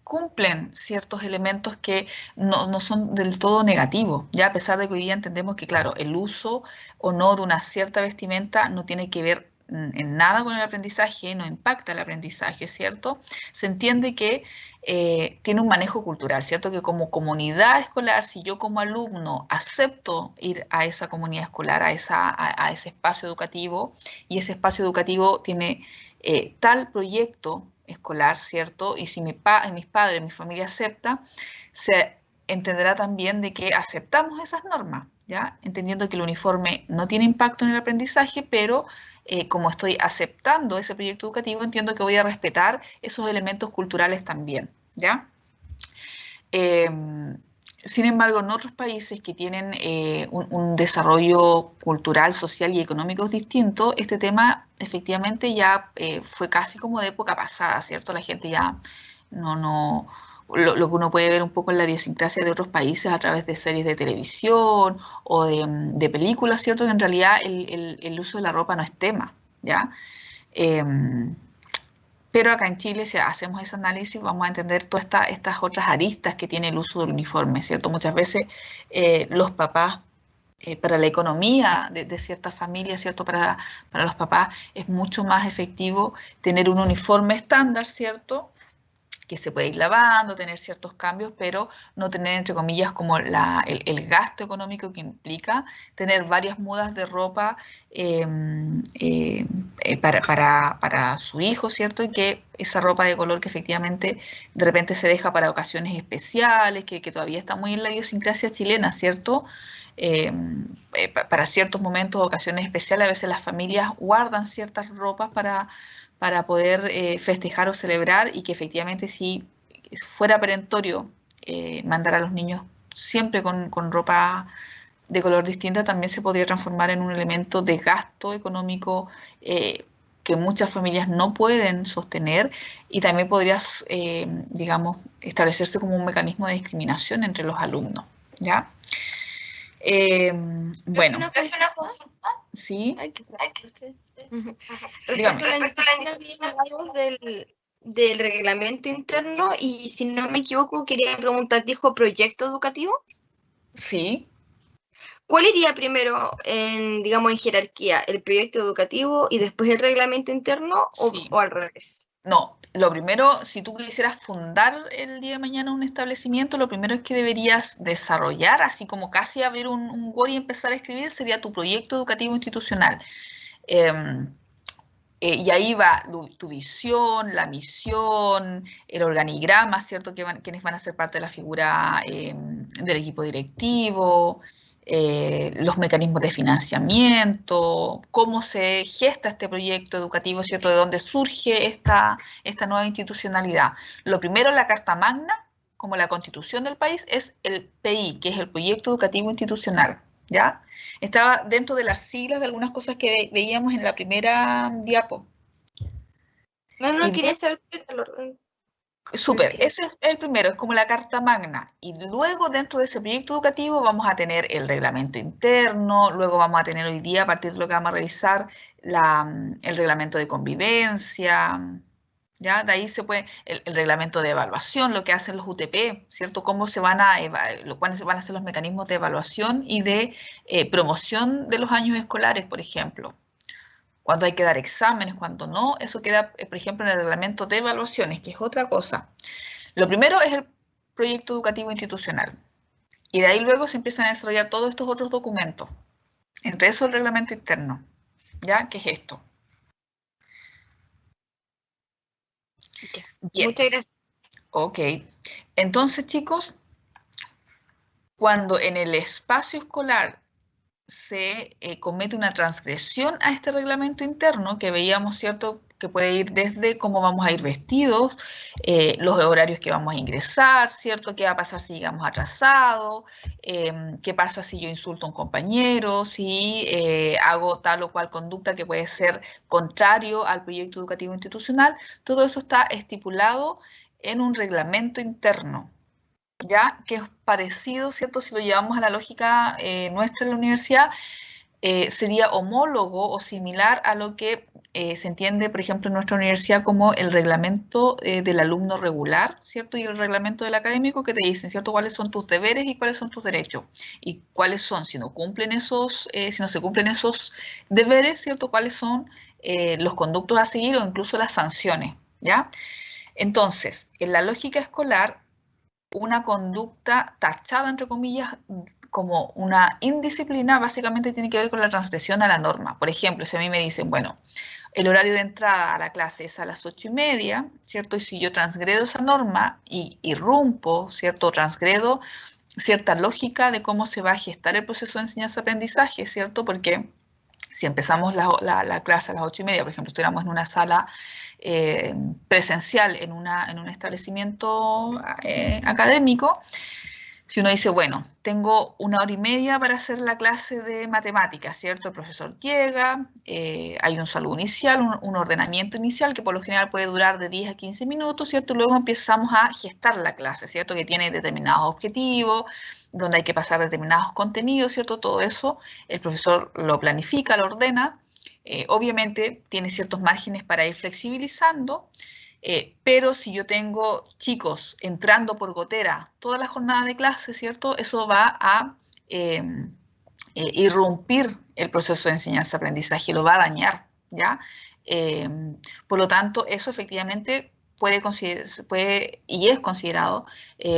cumplen ciertos elementos que no son del todo negativos, ya a pesar de que hoy día entendemos que, claro, el uso o no de una cierta vestimenta no tiene que ver en nada con el aprendizaje, no impacta el aprendizaje, ¿cierto? Se entiende que tiene un manejo cultural, ¿cierto? Que como comunidad escolar, si yo como alumno acepto ir a esa comunidad escolar, a ese espacio educativo, y ese espacio educativo tiene tal proyecto escolar, ¿cierto? Y si mis padres, mi familia acepta, se entenderá también de que aceptamos esas normas, ¿ya? Entendiendo que el uniforme no tiene impacto en el aprendizaje, pero como estoy aceptando ese proyecto educativo, entiendo que voy a respetar esos elementos culturales también, ¿ya? Sin embargo, en otros países que tienen un desarrollo cultural, social y económico distinto, este tema efectivamente ya fue casi como de época pasada, ¿cierto? La gente ya no lo que uno puede ver un poco en la idiosincrasia de otros países a través de series de televisión o de películas, ¿cierto? Que en realidad el uso de la ropa no es tema, ¿ya? Pero acá en Chile, si hacemos ese análisis, vamos a entender todas estas otras aristas que tiene el uso del uniforme, ¿cierto? Muchas veces los papás, para la economía de ciertas familias, ¿cierto? Para los papás es mucho más efectivo tener un uniforme estándar, ¿cierto? Que se puede ir lavando, tener ciertos cambios, pero no tener, entre comillas, como el gasto económico que implica tener varias mudas de ropa para su hijo, ¿cierto? Y que esa ropa de color que efectivamente de repente se deja para ocasiones especiales, que todavía está muy en la idiosincrasia chilena, ¿cierto? Para ciertos momentos, ocasiones especiales, a veces las familias guardan ciertas ropas para poder festejar o celebrar y que efectivamente si fuera perentorio mandar a los niños siempre con ropa de color distinta, también se podría transformar en un elemento de gasto económico que muchas familias no pueden sostener y también podría, digamos, establecerse como un mecanismo de discriminación entre los alumnos, ¿ya? Bueno. Una consulta. ¿sí? Ay, Ujú. Dígame. Respecto a la indisciplina, hablamos del reglamento interno y si no me equivoco quería preguntar, dijo proyecto educativo. Sí, ¿Cuál iría primero en, digamos, en jerarquía? ¿El proyecto educativo y después el reglamento interno sí. o al revés? No, lo primero, si tú quisieras fundar el día de mañana un establecimiento, lo primero es que deberías desarrollar, así como casi abrir un Word y empezar a escribir, sería tu proyecto educativo institucional. Em, y ahí va tu visión, la misión, el organigrama, ¿cierto? Quienes van a ser parte de la figura del equipo directivo, los mecanismos de financiamiento, cómo se gesta este proyecto educativo, ¿cierto? De dónde surge esta nueva institucionalidad. Lo primero, la Carta Magna, como la constitución del país, es el PI, que es el Proyecto Educativo Institucional, ¿ya? Estaba dentro de las siglas de algunas cosas que veíamos en la primera diapo. No, no, Y quería saber qué era el orden. súper, ese es el primero, es como la carta magna. Y luego dentro de ese proyecto educativo vamos a tener el reglamento interno, luego vamos a tener hoy día, a partir de lo que vamos a revisar, el reglamento de convivencia, ¿ya? De ahí se puede, el reglamento de evaluación, lo que hacen los UTP, ¿cierto? Cómo se van a, cuáles van a ser los mecanismos de evaluación y de promoción de los años escolares, por ejemplo. Cuando hay que dar exámenes, cuando no, eso queda, por ejemplo, en el reglamento de evaluaciones, que es otra cosa. Lo primero es el proyecto educativo institucional. Y de ahí luego se empiezan a desarrollar todos estos otros documentos. Entre eso el reglamento interno. ¿Ya? ¿Qué es esto? Ya. Bien. Muchas gracias. Ok. Entonces, chicos, cuando en el espacio escolar se comete una transgresión a este reglamento interno que veíamos, ¿cierto? Que puede ir desde cómo vamos a ir vestidos, los horarios que vamos a ingresar, ¿cierto? ¿Qué va a pasar si llegamos atrasados? ¿Qué pasa si yo insulto a un compañero? Si hago tal o cual conducta que puede ser contrario al proyecto educativo institucional. Todo eso está estipulado en un reglamento interno, ¿ya? Que es parecido, ¿cierto? Si lo llevamos a la lógica nuestra en la universidad, sería homólogo o similar a lo que se entiende, por ejemplo, en nuestra universidad como el reglamento del alumno regular, ¿cierto? Y el reglamento del académico que te dicen, ¿cierto? Cuáles son tus deberes y cuáles son tus derechos. Y cuáles son, si no cumplen esos, si no se cumplen esos deberes, ¿cierto? Cuáles son los conductos a seguir o incluso las sanciones, ¿ya? Entonces, en la lógica escolar, una conducta tachada, entre comillas, como una indisciplina, básicamente tiene que ver con la transgresión a la norma. Por ejemplo, si a mí me dicen, bueno, el horario de entrada a la clase es a las 8:30, ¿cierto? Y si yo transgredo esa norma y irrumpo, ¿cierto? Transgredo cierta lógica de cómo se va a gestar el proceso de enseñanza-aprendizaje, ¿cierto? Porque si empezamos la clase a las 8:30, por ejemplo, estuviéramos en una sala presencial en un establecimiento académico, si uno dice, bueno, tengo 1 hora y media para hacer la clase de matemáticas, ¿cierto? El profesor llega, hay un saludo inicial, un ordenamiento inicial que por lo general puede durar de 10 a 15 minutos, ¿cierto? Luego empezamos a gestar la clase, ¿cierto? Que tiene determinados objetivos, donde hay que pasar determinados contenidos, ¿cierto? Todo eso el profesor lo planifica, lo ordena. Obviamente tiene ciertos márgenes para ir flexibilizando, pero si yo tengo chicos entrando por gotera toda la jornada de clase, ¿cierto? Eso va a eh, irrumpir el proceso de enseñanza-aprendizaje, lo va a dañar, ¿ya? Eh, por lo tanto, eso efectivamente puede y es considerado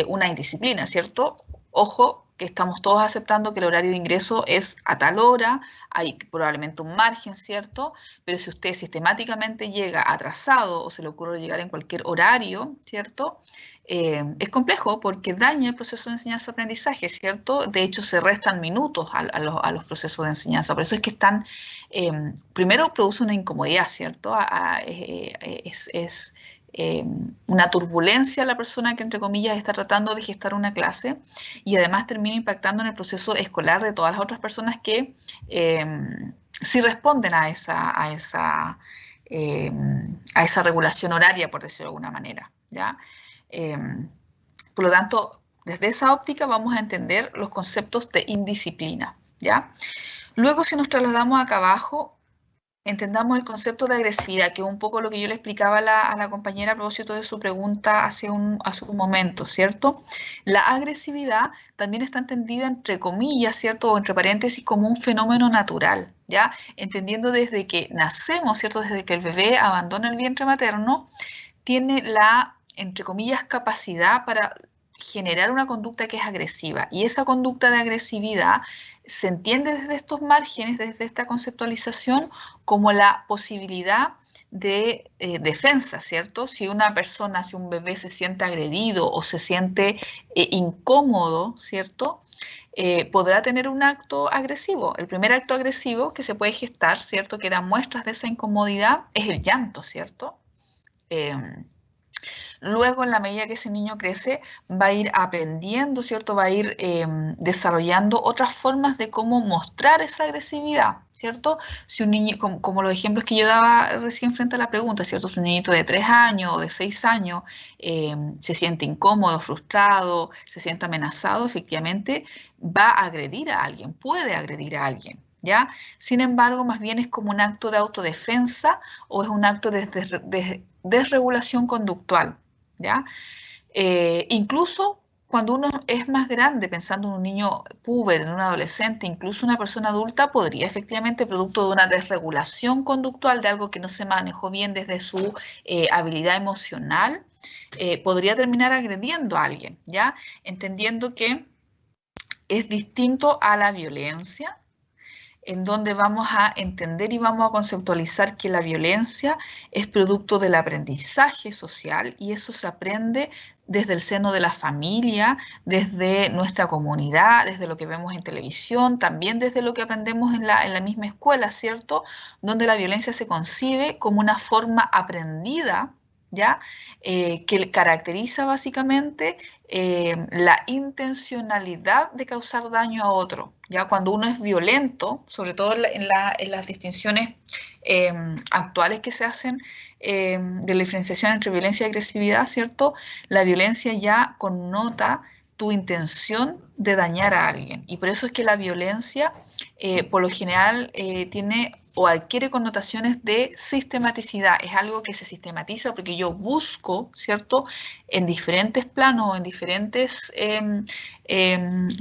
una indisciplina, ¿cierto? Ojo, que estamos todos aceptando que el horario de ingreso es a tal hora, hay probablemente un margen, ¿cierto? Pero si usted sistemáticamente llega atrasado o se le ocurre llegar en cualquier horario, ¿cierto? Es complejo porque daña el proceso de enseñanza-aprendizaje, ¿cierto? De hecho, se restan minutos a los procesos de enseñanza. Por eso es que están, primero produce una incomodidad, ¿cierto? Es una turbulencia a la persona que, entre comillas, está tratando de gestar una clase y además termina impactando en el proceso escolar de todas las otras personas que sí responden a esa regulación horaria, por decirlo de alguna manera, ¿ya? Por lo tanto, desde esa óptica vamos a entender los conceptos de indisciplina, ¿ya? Luego, si nos trasladamos acá abajo, entendamos el concepto de agresividad, que es un poco lo que yo le explicaba a la compañera a propósito de su pregunta hace un momento, ¿cierto? La agresividad también está entendida entre comillas, ¿cierto? O entre paréntesis como un fenómeno natural, ¿ya? Entendiendo desde que nacemos, ¿cierto? Desde que el bebé abandona el vientre materno, tiene la, entre comillas, capacidad para generar una conducta que es agresiva. Y esa conducta de agresividad se entiende desde estos márgenes, desde esta conceptualización, como la posibilidad de defensa, ¿cierto? Si una persona, si un bebé se siente agredido o se siente incómodo, ¿cierto? Podrá tener un acto agresivo. El primer acto agresivo que se puede gestar, ¿cierto? Que da muestras de esa incomodidad es el llanto, ¿cierto? Luego, en la medida que ese niño crece, va a ir aprendiendo, ¿cierto? Va a ir desarrollando otras formas de cómo mostrar esa agresividad, ¿cierto? Si un niño, como los ejemplos que yo daba recién frente a la pregunta, ¿cierto? Si un niñito de 3 años o de 6 años se siente incómodo, frustrado, se siente amenazado, efectivamente va a agredir a alguien, puede agredir a alguien. ¿Ya? Sin embargo, más bien es como un acto de autodefensa o es un acto de desregulación conductual, ¿ya? Incluso cuando uno es más grande, pensando en un niño puber, en un adolescente, incluso una persona adulta, podría efectivamente, producto de una desregulación conductual, de algo que no se manejó bien desde su habilidad emocional, podría terminar agrediendo a alguien, ¿ya? Entendiendo que es distinto a la violencia, en donde vamos a entender y vamos a conceptualizar que la violencia es producto del aprendizaje social y eso se aprende desde el seno de la familia, desde nuestra comunidad, desde lo que vemos en televisión, también desde lo que aprendemos en la misma escuela, ¿cierto? Donde la violencia se concibe como una forma aprendida, ¿ya? Que caracteriza básicamente la intencionalidad de causar daño a otro. ¿Ya? Cuando uno es violento, sobre todo en las distinciones actuales que se hacen de la diferenciación entre violencia y agresividad, ¿cierto? La violencia ya connota tu intención de dañar a alguien. Y por eso es que la violencia, por lo general, tiene o adquiere connotaciones de sistematicidad. Es algo que se sistematiza porque yo busco, ¿cierto? En diferentes planos, en diferentes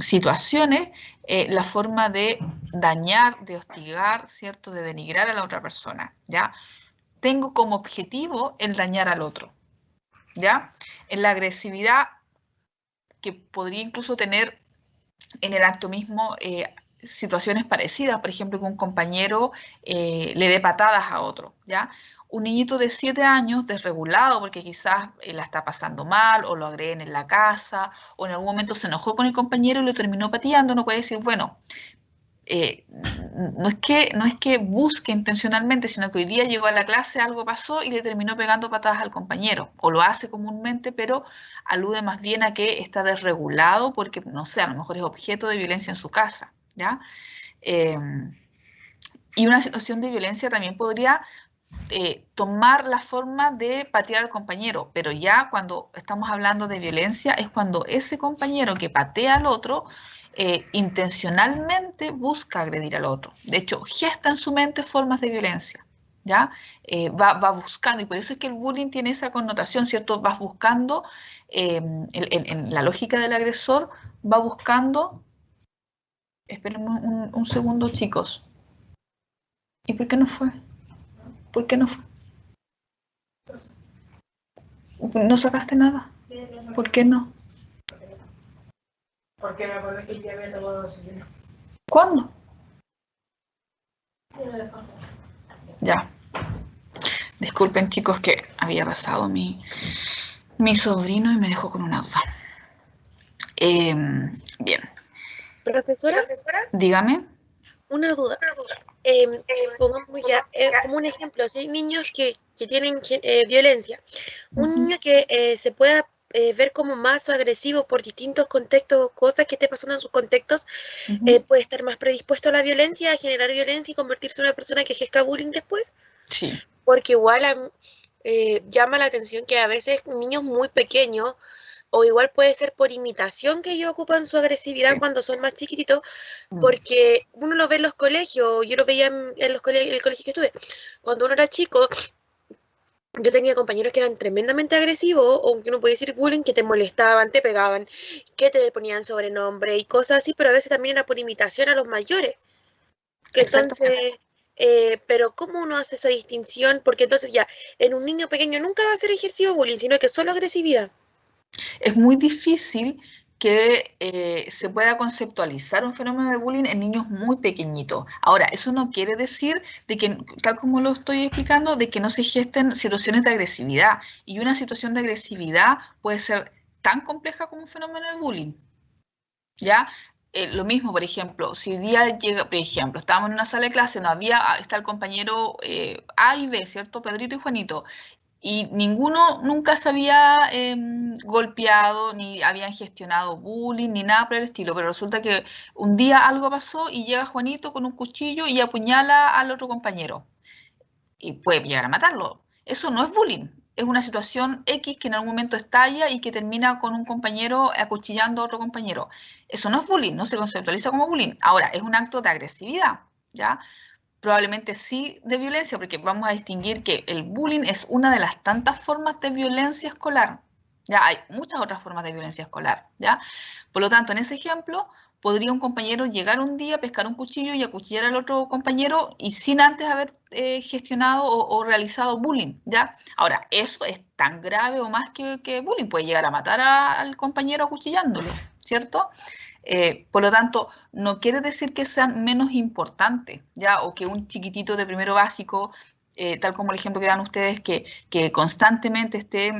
situaciones, la forma de dañar, de hostigar, ¿cierto? De denigrar a la otra persona, ¿ya? Tengo como objetivo el dañar al otro, ¿ya? En la agresividad, que podría incluso tener en el acto mismo situaciones parecidas, por ejemplo, que un compañero le dé patadas a otro, ¿ya? Un niñito de 7 años desregulado porque quizás la está pasando mal o lo agreden en la casa o en algún momento se enojó con el compañero y lo terminó pateando, no puede decir, bueno, no es que busque intencionalmente, sino que hoy día llegó a la clase, algo pasó y le terminó pegando patadas al compañero. O lo hace comúnmente, pero alude más bien a que está desregulado porque, no sé, a lo mejor es objeto de violencia en su casa, ¿ya? Y una situación de violencia también podría tomar la forma de patear al compañero, pero ya cuando estamos hablando de violencia es cuando ese compañero que patea al otro intencionalmente busca agredir al otro. De hecho, gesta en su mente formas de violencia, ¿ya? Va buscando, y por eso es que el bullying tiene esa connotación, ¿cierto? Vas buscando, en la lógica del agresor, va buscando... Esperen un segundo, chicos. ¿Y por qué no fue? ¿Por qué no fue? ¿No sacaste nada? ¿Por qué no? Porque me acuerdo que ya había tomado desayuno. ¿Cuándo? Ya. Disculpen, chicos, que había pasado mi sobrino y me dejó con una duda. Bien. Profesora, Dígame. una duda. Pongamos ya como un ejemplo, si hay niños que tienen violencia, un niño que se pueda ver como más agresivo por distintos contextos, cosas que esté pasando en sus contextos, puede estar más predispuesto a la violencia, a generar violencia y convertirse en una persona que ejerza bullying después. Sí. Porque igual llama la atención que a veces niños muy pequeños o igual puede ser por imitación que ellos ocupan su agresividad Sí. cuando son más chiquititos, porque uno lo ve en los colegios, yo lo veía en los colegios, el colegio que estuve, cuando uno era chico, yo tenía compañeros que eran tremendamente agresivos, o que uno puede decir bullying, que te molestaban, te pegaban, que te ponían sobrenombre y cosas así, pero a veces también era por imitación a los mayores. Que entonces, pero ¿cómo uno hace esa distinción? Porque entonces ya, en un niño pequeño nunca va a ser ejercido bullying, sino que solo agresividad. Es muy difícil que se pueda conceptualizar un fenómeno de bullying en niños muy pequeñitos. Ahora, eso no quiere decir de que, tal como lo estoy explicando, de que no se gesten situaciones de agresividad. Y una situación de agresividad puede ser tan compleja como un fenómeno de bullying. ¿Ya? Lo mismo, por ejemplo, si hoy día llega, por ejemplo, estábamos en una sala de clase, no había, está el compañero A y B, ¿cierto? Pedrito y Juanito. Y ninguno nunca se había golpeado, ni habían gestionado bullying, ni nada por el estilo. Pero resulta que un día algo pasó y llega Juanito con un cuchillo y apuñala al otro compañero. Y puede llegar a matarlo. Eso no es bullying. Es una situación X que en algún momento estalla y que termina con un compañero acuchillando a otro compañero. Eso no es bullying, no se conceptualiza como bullying. Ahora, es un acto de agresividad, ¿ya? Probablemente sí de violencia, porque vamos a distinguir que el bullying es una de las tantas formas de violencia escolar. Ya hay muchas otras formas de violencia escolar, ¿ya? Por lo tanto, en ese ejemplo, podría un compañero llegar un día, pescar un cuchillo y acuchillar al otro compañero y sin antes haber gestionado o realizado bullying, ¿ya? Ahora, eso es tan grave o más que bullying, puede llegar a matar al compañero acuchillándolo, ¿cierto? Por lo tanto, no quiere decir que sean menos importantes, ¿ya? O que un chiquitito de primero básico, tal como el ejemplo que dan ustedes, que constantemente esté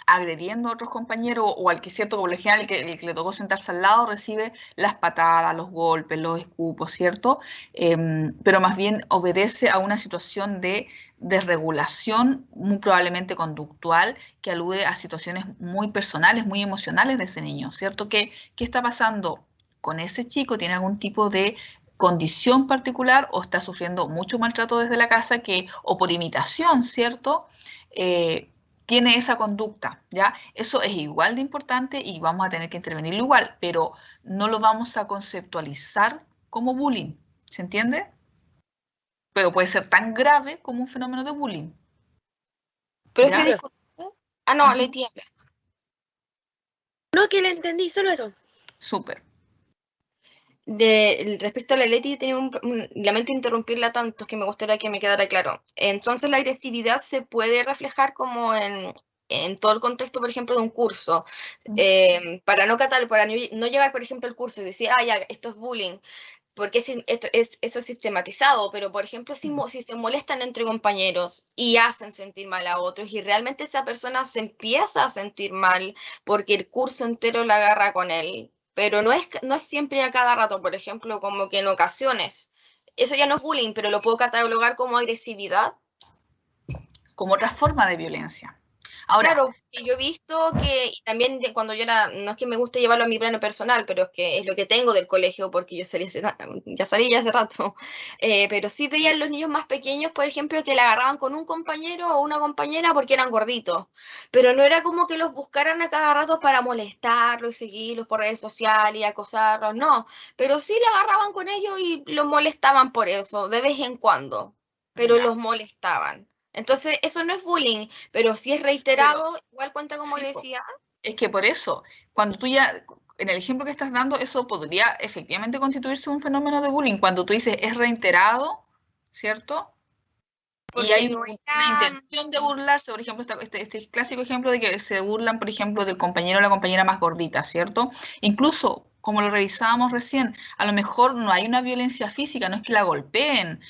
agrediendo a otros compañeros o al que cierto, por lo general, el que le tocó sentarse al lado recibe las patadas, los golpes, los escupos, ¿cierto? Pero más bien obedece a una situación de desregulación, muy probablemente conductual, que alude a situaciones muy personales, muy emocionales de ese niño, ¿cierto? ¿Qué está pasando con ese chico? ¿Tiene algún tipo de condición particular o está sufriendo mucho maltrato desde la casa o por imitación, ¿cierto? Tiene esa conducta, ¿ya? Eso es igual de importante y vamos a tener que intervenirlo igual, pero no lo vamos a conceptualizar como bullying, ¿se entiende? Pero puede ser tan grave como un fenómeno de bullying. Pero ¿Ya? es que disculpe. Ah, no, Leti habla. No, que le entendí, solo eso. Súper. Respecto a la Leti, tenía lamento interrumpirla tanto, es que me gustaría que me quedara claro. Entonces, la agresividad se puede reflejar como en todo el contexto, por ejemplo, de un curso. Para no llegar, por ejemplo, al curso y decir, ah, ya, esto es bullying, porque eso es sistematizado, pero por ejemplo, si se molestan entre compañeros y hacen sentir mal a otros y realmente esa persona se empieza a sentir mal porque el curso entero la agarra con él, pero no es siempre a cada rato, por ejemplo, como que en ocasiones. Eso ya no es bullying, pero lo puedo catalogar como agresividad. Como otra forma de violencia. Ahora, Claro, yo he visto que y también cuando yo era, no es que me guste llevarlo a mi plano personal, pero es que es lo que tengo del colegio porque yo salí ya hace rato, pero sí veía a los niños más pequeños, por ejemplo, que le agarraban con un compañero o una compañera porque eran gorditos, pero no era como que los buscaran a cada rato para molestarlos y seguirlos por redes sociales y acosarlos, no, pero sí le agarraban con ellos y los molestaban por eso, de vez en cuando, pero ya, los molestaban. Entonces, eso no es bullying, pero si es reiterado, igual cuenta como sí, agresividad. es que por eso, cuando tú ya, en el ejemplo que estás dando, eso podría efectivamente constituirse un fenómeno de bullying. Cuando tú dices es reiterado, ¿cierto? Y Porque hay no una era. intención de burlarse, por ejemplo, este clásico ejemplo de que se burlan, por ejemplo, del compañero o la compañera más gordita, ¿cierto? Incluso, como lo revisábamos recién, a lo mejor no hay una violencia física, no es que la golpeen,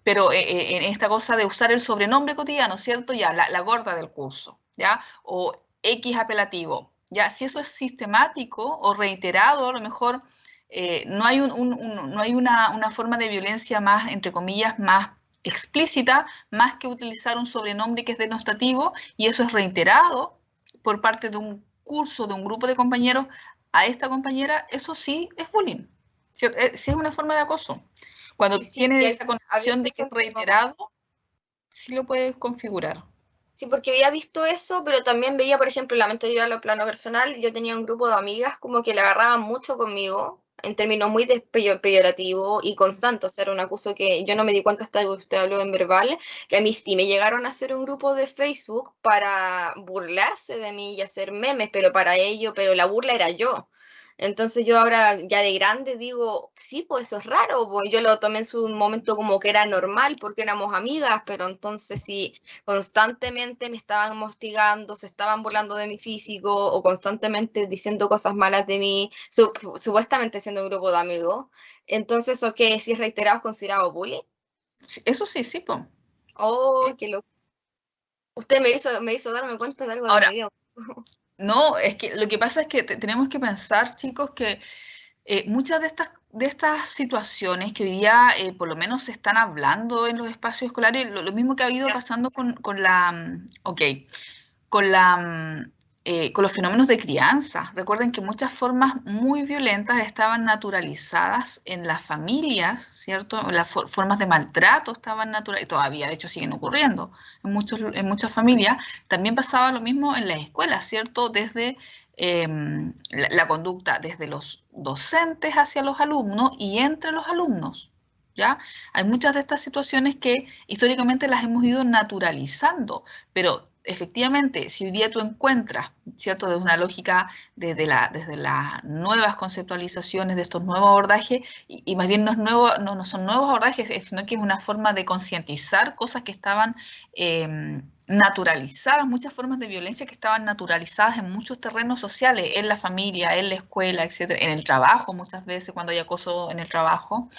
pero en esta cosa de usar el sobrenombre cotidiano, ¿cierto? Ya, la gorda del curso, ¿ya? O X apelativo, ¿ya? Si eso es sistemático o reiterado, a lo mejor no hay, no hay una forma de violencia más, entre comillas, más explícita, más que utilizar un sobrenombre que es denostativo, y eso es reiterado por parte de un curso, de un grupo de compañeros a esta compañera, eso sí es bullying, sí es una forma de acoso. Cuando Sí, tiene y esa a condición de veces que es son como. reiterado, sí lo puedes configurar. Sí, porque había visto eso, pero también veía, por ejemplo, lamento yo a lo plano personal, yo tenía un grupo de amigas como que le agarraban mucho conmigo, en términos muy peyorativos y constantes, o sea, era un acuso que yo no me di cuenta hasta que usted habló en verbal, que a mí sí me llegaron a hacer un grupo de Facebook para burlarse de mí y hacer memes, pero para ello, pero la burla era yo. Entonces yo ahora ya de grande digo, sí, pues eso es raro, pues yo lo tomé en su momento como que era normal porque éramos amigas, pero entonces sí constantemente me estaban hostigando, se estaban burlando de mi físico o constantemente diciendo cosas malas de mí, supuestamente siendo un grupo de amigos. Entonces, ¿eso qué? ¿Si es reiterado es considerado bullying? Sí, eso sí, sí, po. Oh, qué loco. Usted me hizo darme cuenta de algo de Ahora, mi vida. no, es que lo que pasa es que tenemos que pensar, chicos, que muchas de estas situaciones que hoy día por lo menos se están hablando en los espacios escolares, lo mismo que ha ido pasando con la, ok, con la, con los fenómenos de crianza. Recuerden que muchas formas muy violentas estaban naturalizadas en las familias, ¿cierto? Las formas de maltrato estaban naturalizadas, todavía de hecho siguen ocurriendo en muchas familias. También pasaba lo mismo en las escuelas, ¿cierto? Desde la conducta desde los docentes hacia los alumnos y entre los alumnos. ¿Ya? Hay muchas de estas situaciones que históricamente las hemos ido naturalizando, pero efectivamente, si hoy día tú encuentras, ¿cierto?, desde una lógica desde las nuevas conceptualizaciones, de estos nuevos abordajes, y más bien no son nuevos abordajes, sino que es una forma de concientizar cosas que estaban naturalizadas, muchas formas de violencia que estaban naturalizadas en muchos terrenos sociales, en la familia, en la escuela, etcétera, en el trabajo, muchas veces cuando hay acoso en el trabajo.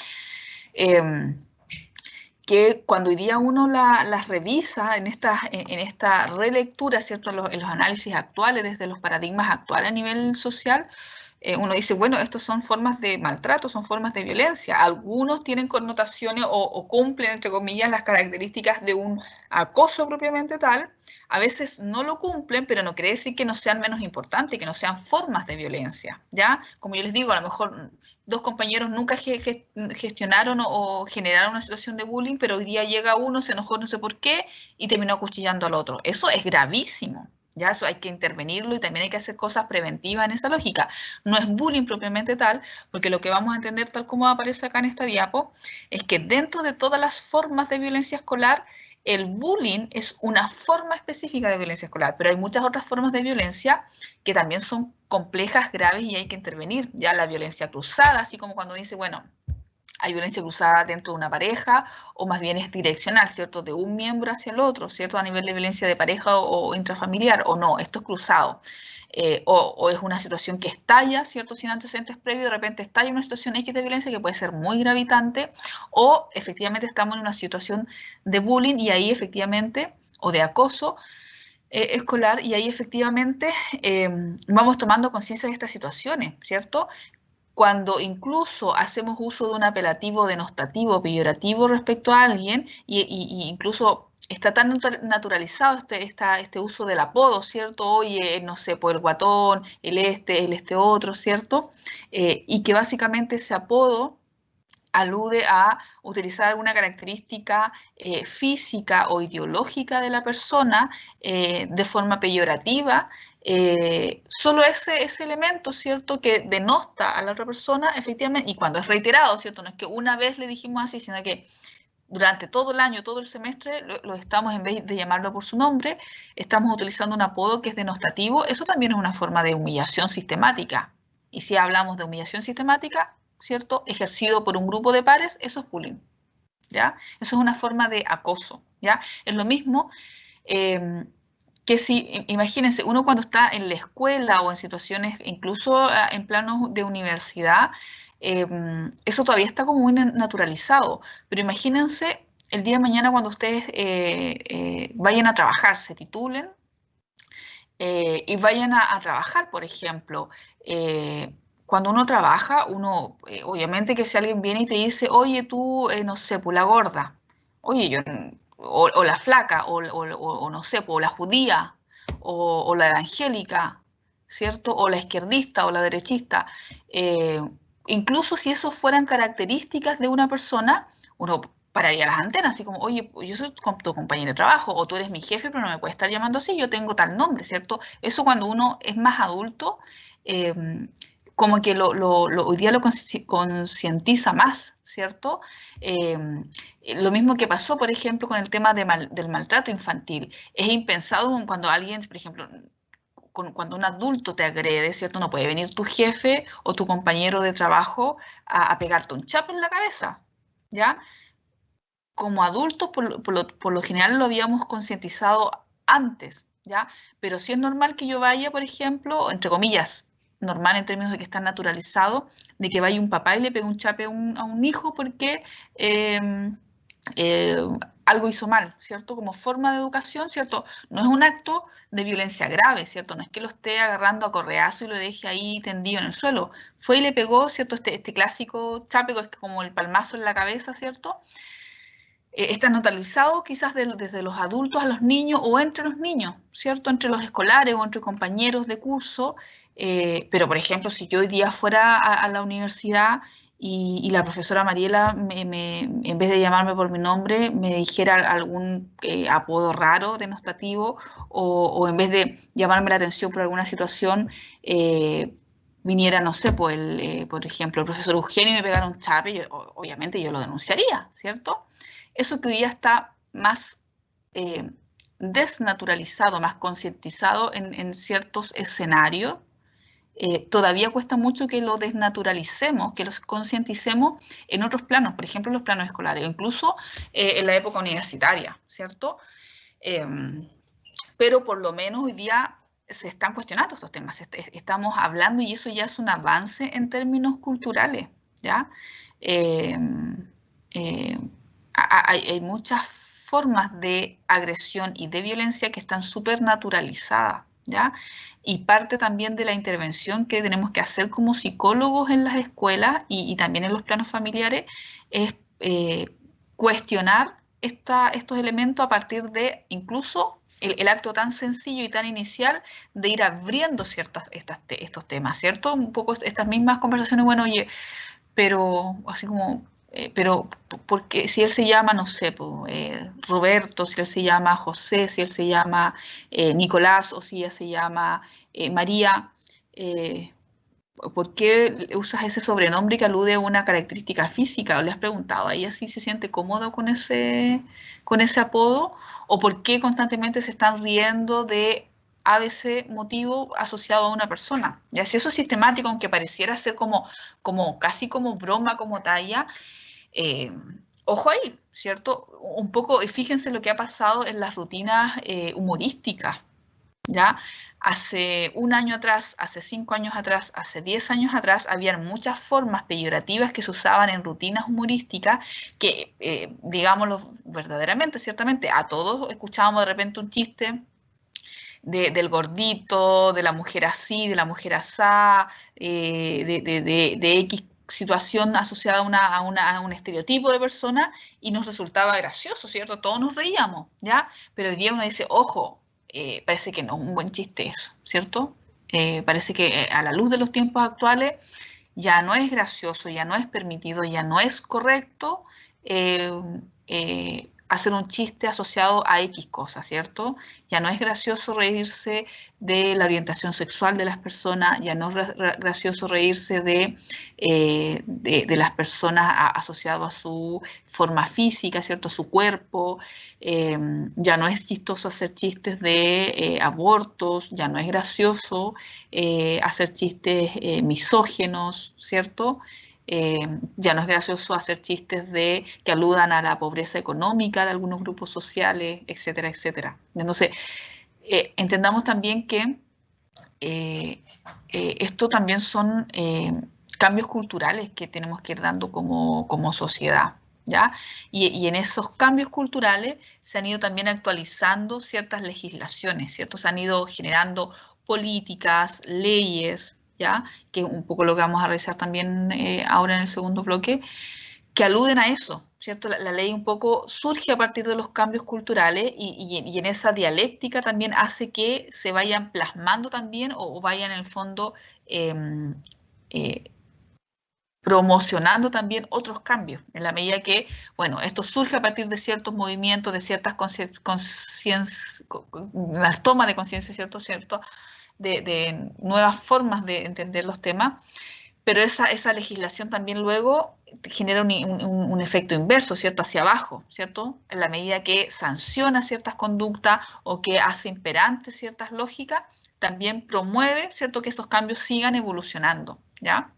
Que cuando hoy día uno las revisa en esta relectura, ¿cierto? En los análisis actuales, desde los paradigmas actuales a nivel social, uno dice, bueno, estos son formas de maltrato, son formas de violencia. Algunos tienen connotaciones o cumplen, entre comillas, las características de un acoso propiamente tal. A veces no lo cumplen, pero no quiere decir que no sean menos importantes, que no sean formas de violencia, ¿ya? Como yo les digo, a lo mejor dos compañeros nunca gestionaron o generaron una situación de bullying, pero hoy día llega uno, se enojó no sé por qué y terminó acuchillando al otro. Eso es gravísimo. Ya eso hay que intervenirlo y también hay que hacer cosas preventivas en esa lógica. No es bullying propiamente tal, porque lo que vamos a entender, tal como aparece acá en esta diapo, es que dentro de todas las formas de violencia escolar, el bullying es una forma específica de violencia escolar, pero hay muchas otras formas de violencia que también son complejas, graves y hay que intervenir. Ya la violencia cruzada, así como cuando dice, bueno, hay violencia cruzada dentro de una pareja, o más bien es direccional, ¿cierto? De un miembro hacia el otro, ¿cierto? A nivel de violencia de pareja o intrafamiliar, o no, esto es cruzado. O es una situación que estalla, ¿cierto? Sin antecedentes previos, de repente estalla una situación X de violencia que puede ser muy gravitante, o efectivamente estamos en una situación de bullying y ahí efectivamente, o de acoso, escolar, y ahí efectivamente vamos tomando conciencia de estas situaciones, ¿cierto? Cuando incluso hacemos uso de un apelativo denostativo, peyorativo respecto a alguien, y incluso está tan naturalizado este uso del apodo, ¿cierto? Oye, no sé, por el guatón, el este otro, ¿cierto? Y que básicamente ese apodo alude a utilizar alguna característica física o ideológica de la persona de forma peyorativa, solo ese elemento, ¿cierto?, que denosta a la otra persona, efectivamente, y cuando es reiterado, ¿cierto?, no es que una vez le dijimos así, sino que durante todo el año, todo el semestre, lo estamos, en vez de llamarlo por su nombre, estamos utilizando un apodo que es denostativo. Eso también es una forma de humillación sistemática. Y si hablamos de humillación sistemática, ¿cierto?, ejercido por un grupo de pares, eso es bullying, ¿ya? Eso es una forma de acoso, ¿ya? Es lo mismo que si, imagínense, uno cuando está en la escuela o en situaciones, incluso en planos de universidad, eso todavía está como muy naturalizado, pero imagínense el día de mañana cuando ustedes vayan a trabajar, se titulen y vayan a trabajar, por ejemplo. Cuando uno trabaja, uno, obviamente que si alguien viene y te dice, oye, tú, no sé, pues la gorda, oye, yo, o la flaca, o no sé, pues la judía, o la evangélica, ¿cierto? O la izquierdista, o la derechista. Incluso si eso fueran características de una persona, uno pararía las antenas, así como, oye, yo soy tu compañero de trabajo, o tú eres mi jefe, pero no me puedes estar llamando así, yo tengo tal nombre, ¿cierto? Eso cuando uno es más adulto, como que hoy día lo concientiza más, ¿cierto? Lo mismo que pasó, por ejemplo, con el tema del maltrato infantil. Es impensado cuando alguien, por ejemplo, cuando un adulto te agrede, ¿cierto? No puede venir tu jefe o tu compañero de trabajo a pegarte un chape en la cabeza, ¿ya? Como adultos, por lo general lo habíamos concientizado antes, ¿ya? Pero sí es normal que yo vaya, por ejemplo, entre comillas, normal en términos de que está naturalizado, de que vaya un papá y le pegue un chape a un hijo porque eh, eh, algo hizo mal, ¿cierto? Como forma de educación, ¿cierto? No es un acto de violencia grave, ¿cierto? No es que lo esté agarrando a correazo y lo deje ahí tendido en el suelo. Fue y le pegó, ¿cierto? Este clásico chape, que es como el palmazo en la cabeza, ¿cierto? Está naturalizado quizás desde los adultos a los niños o entre los niños, ¿cierto? Entre los escolares o entre compañeros de curso. Pero, por ejemplo, si yo hoy día fuera a la universidad y la profesora Mariela, en vez de llamarme por mi nombre, me dijera algún apodo raro, denostativo, o en vez de llamarme la atención por alguna situación, viniera, no sé, por ejemplo, el profesor Eugenio y me pegara un chape, obviamente yo lo denunciaría, ¿cierto? Eso que hoy día está más desnaturalizado, más concientizado en ciertos escenarios, todavía cuesta mucho que lo desnaturalicemos, que los concienticemos en otros planos, por ejemplo, en los planos escolares, o incluso en la época universitaria, ¿cierto? Pero por lo menos hoy día se están cuestionando estos temas, estamos hablando y eso ya es un avance en términos culturales, ¿ya? Eh, eh, hay muchas formas de agresión y de violencia que están súper naturalizadas, ¿ya? Y parte también de la intervención que tenemos que hacer como psicólogos en las escuelas y también en los planos familiares es cuestionar estos elementos a partir de incluso el acto tan sencillo y tan inicial de ir abriendo estos temas, ¿cierto? Un poco estas mismas conversaciones, bueno, oye, pero así como, pero porque si él se llama, no sé, Roberto, si él se llama José, si él se llama Nicolás o si ella se llama María, eh, ¿por qué usas ese sobrenombre que alude a una característica física? ¿O le has preguntado a ella si se siente cómodo con ese apodo? ¿O por qué constantemente se están riendo de ABC motivo asociado a una persona? Y así eso es sistemático, aunque pareciera ser casi como broma, como talla, eh, ojo ahí, ¿cierto? Un poco, fíjense lo que ha pasado en las rutinas humorísticas, ¿ya? Hace un año atrás, hace 5 años atrás, hace 10 años atrás, habían muchas formas peyorativas que se usaban en rutinas humorísticas que, digámoslo verdaderamente, ciertamente, a todos escuchábamos de repente un chiste del gordito, de la mujer así, de la mujer asá, de X situación asociada a un estereotipo de persona y nos resultaba gracioso, ¿cierto? Todos nos reíamos, ¿ya? Pero hoy día uno dice, ojo, parece que no es un buen chiste eso, ¿cierto? Parece que a la luz de los tiempos actuales ya no es gracioso, ya no es permitido, ya no es correcto eh, hacer un chiste asociado a X cosas, ¿cierto? Ya no es gracioso reírse de la orientación sexual de las personas, ya no es gracioso reírse de las personas asociado a su forma física, ¿cierto? Su cuerpo, ya no es chistoso hacer chistes de abortos, ya no es gracioso hacer chistes misógenos, ¿cierto? Ya no es gracioso hacer chistes que aludan a la pobreza económica de algunos grupos sociales, etcétera, etcétera. Entonces, entendamos también que esto también son cambios culturales que tenemos que ir dando como sociedad, ¿ya? Y en esos cambios culturales se han ido también actualizando ciertas legislaciones, ¿cierto? Se han ido generando políticas, leyes, ¿ya? Que un poco lo que vamos a revisar también ahora en el segundo bloque, que aluden a eso, ¿cierto? La ley un poco surge a partir de los cambios culturales y en esa dialéctica también hace que se vayan plasmando también o vayan en el fondo eh, promocionando también otros cambios, en la medida que, bueno, esto surge a partir de ciertos movimientos, de ciertas las tomas de conciencia, ¿cierto? De nuevas formas de entender los temas, pero esa legislación también luego genera un efecto inverso, ¿cierto? Hacia abajo, ¿cierto? En la medida que sanciona ciertas conductas o que hace imperantes ciertas lógicas, también promueve, ¿cierto? Que esos cambios sigan evolucionando, ¿ya?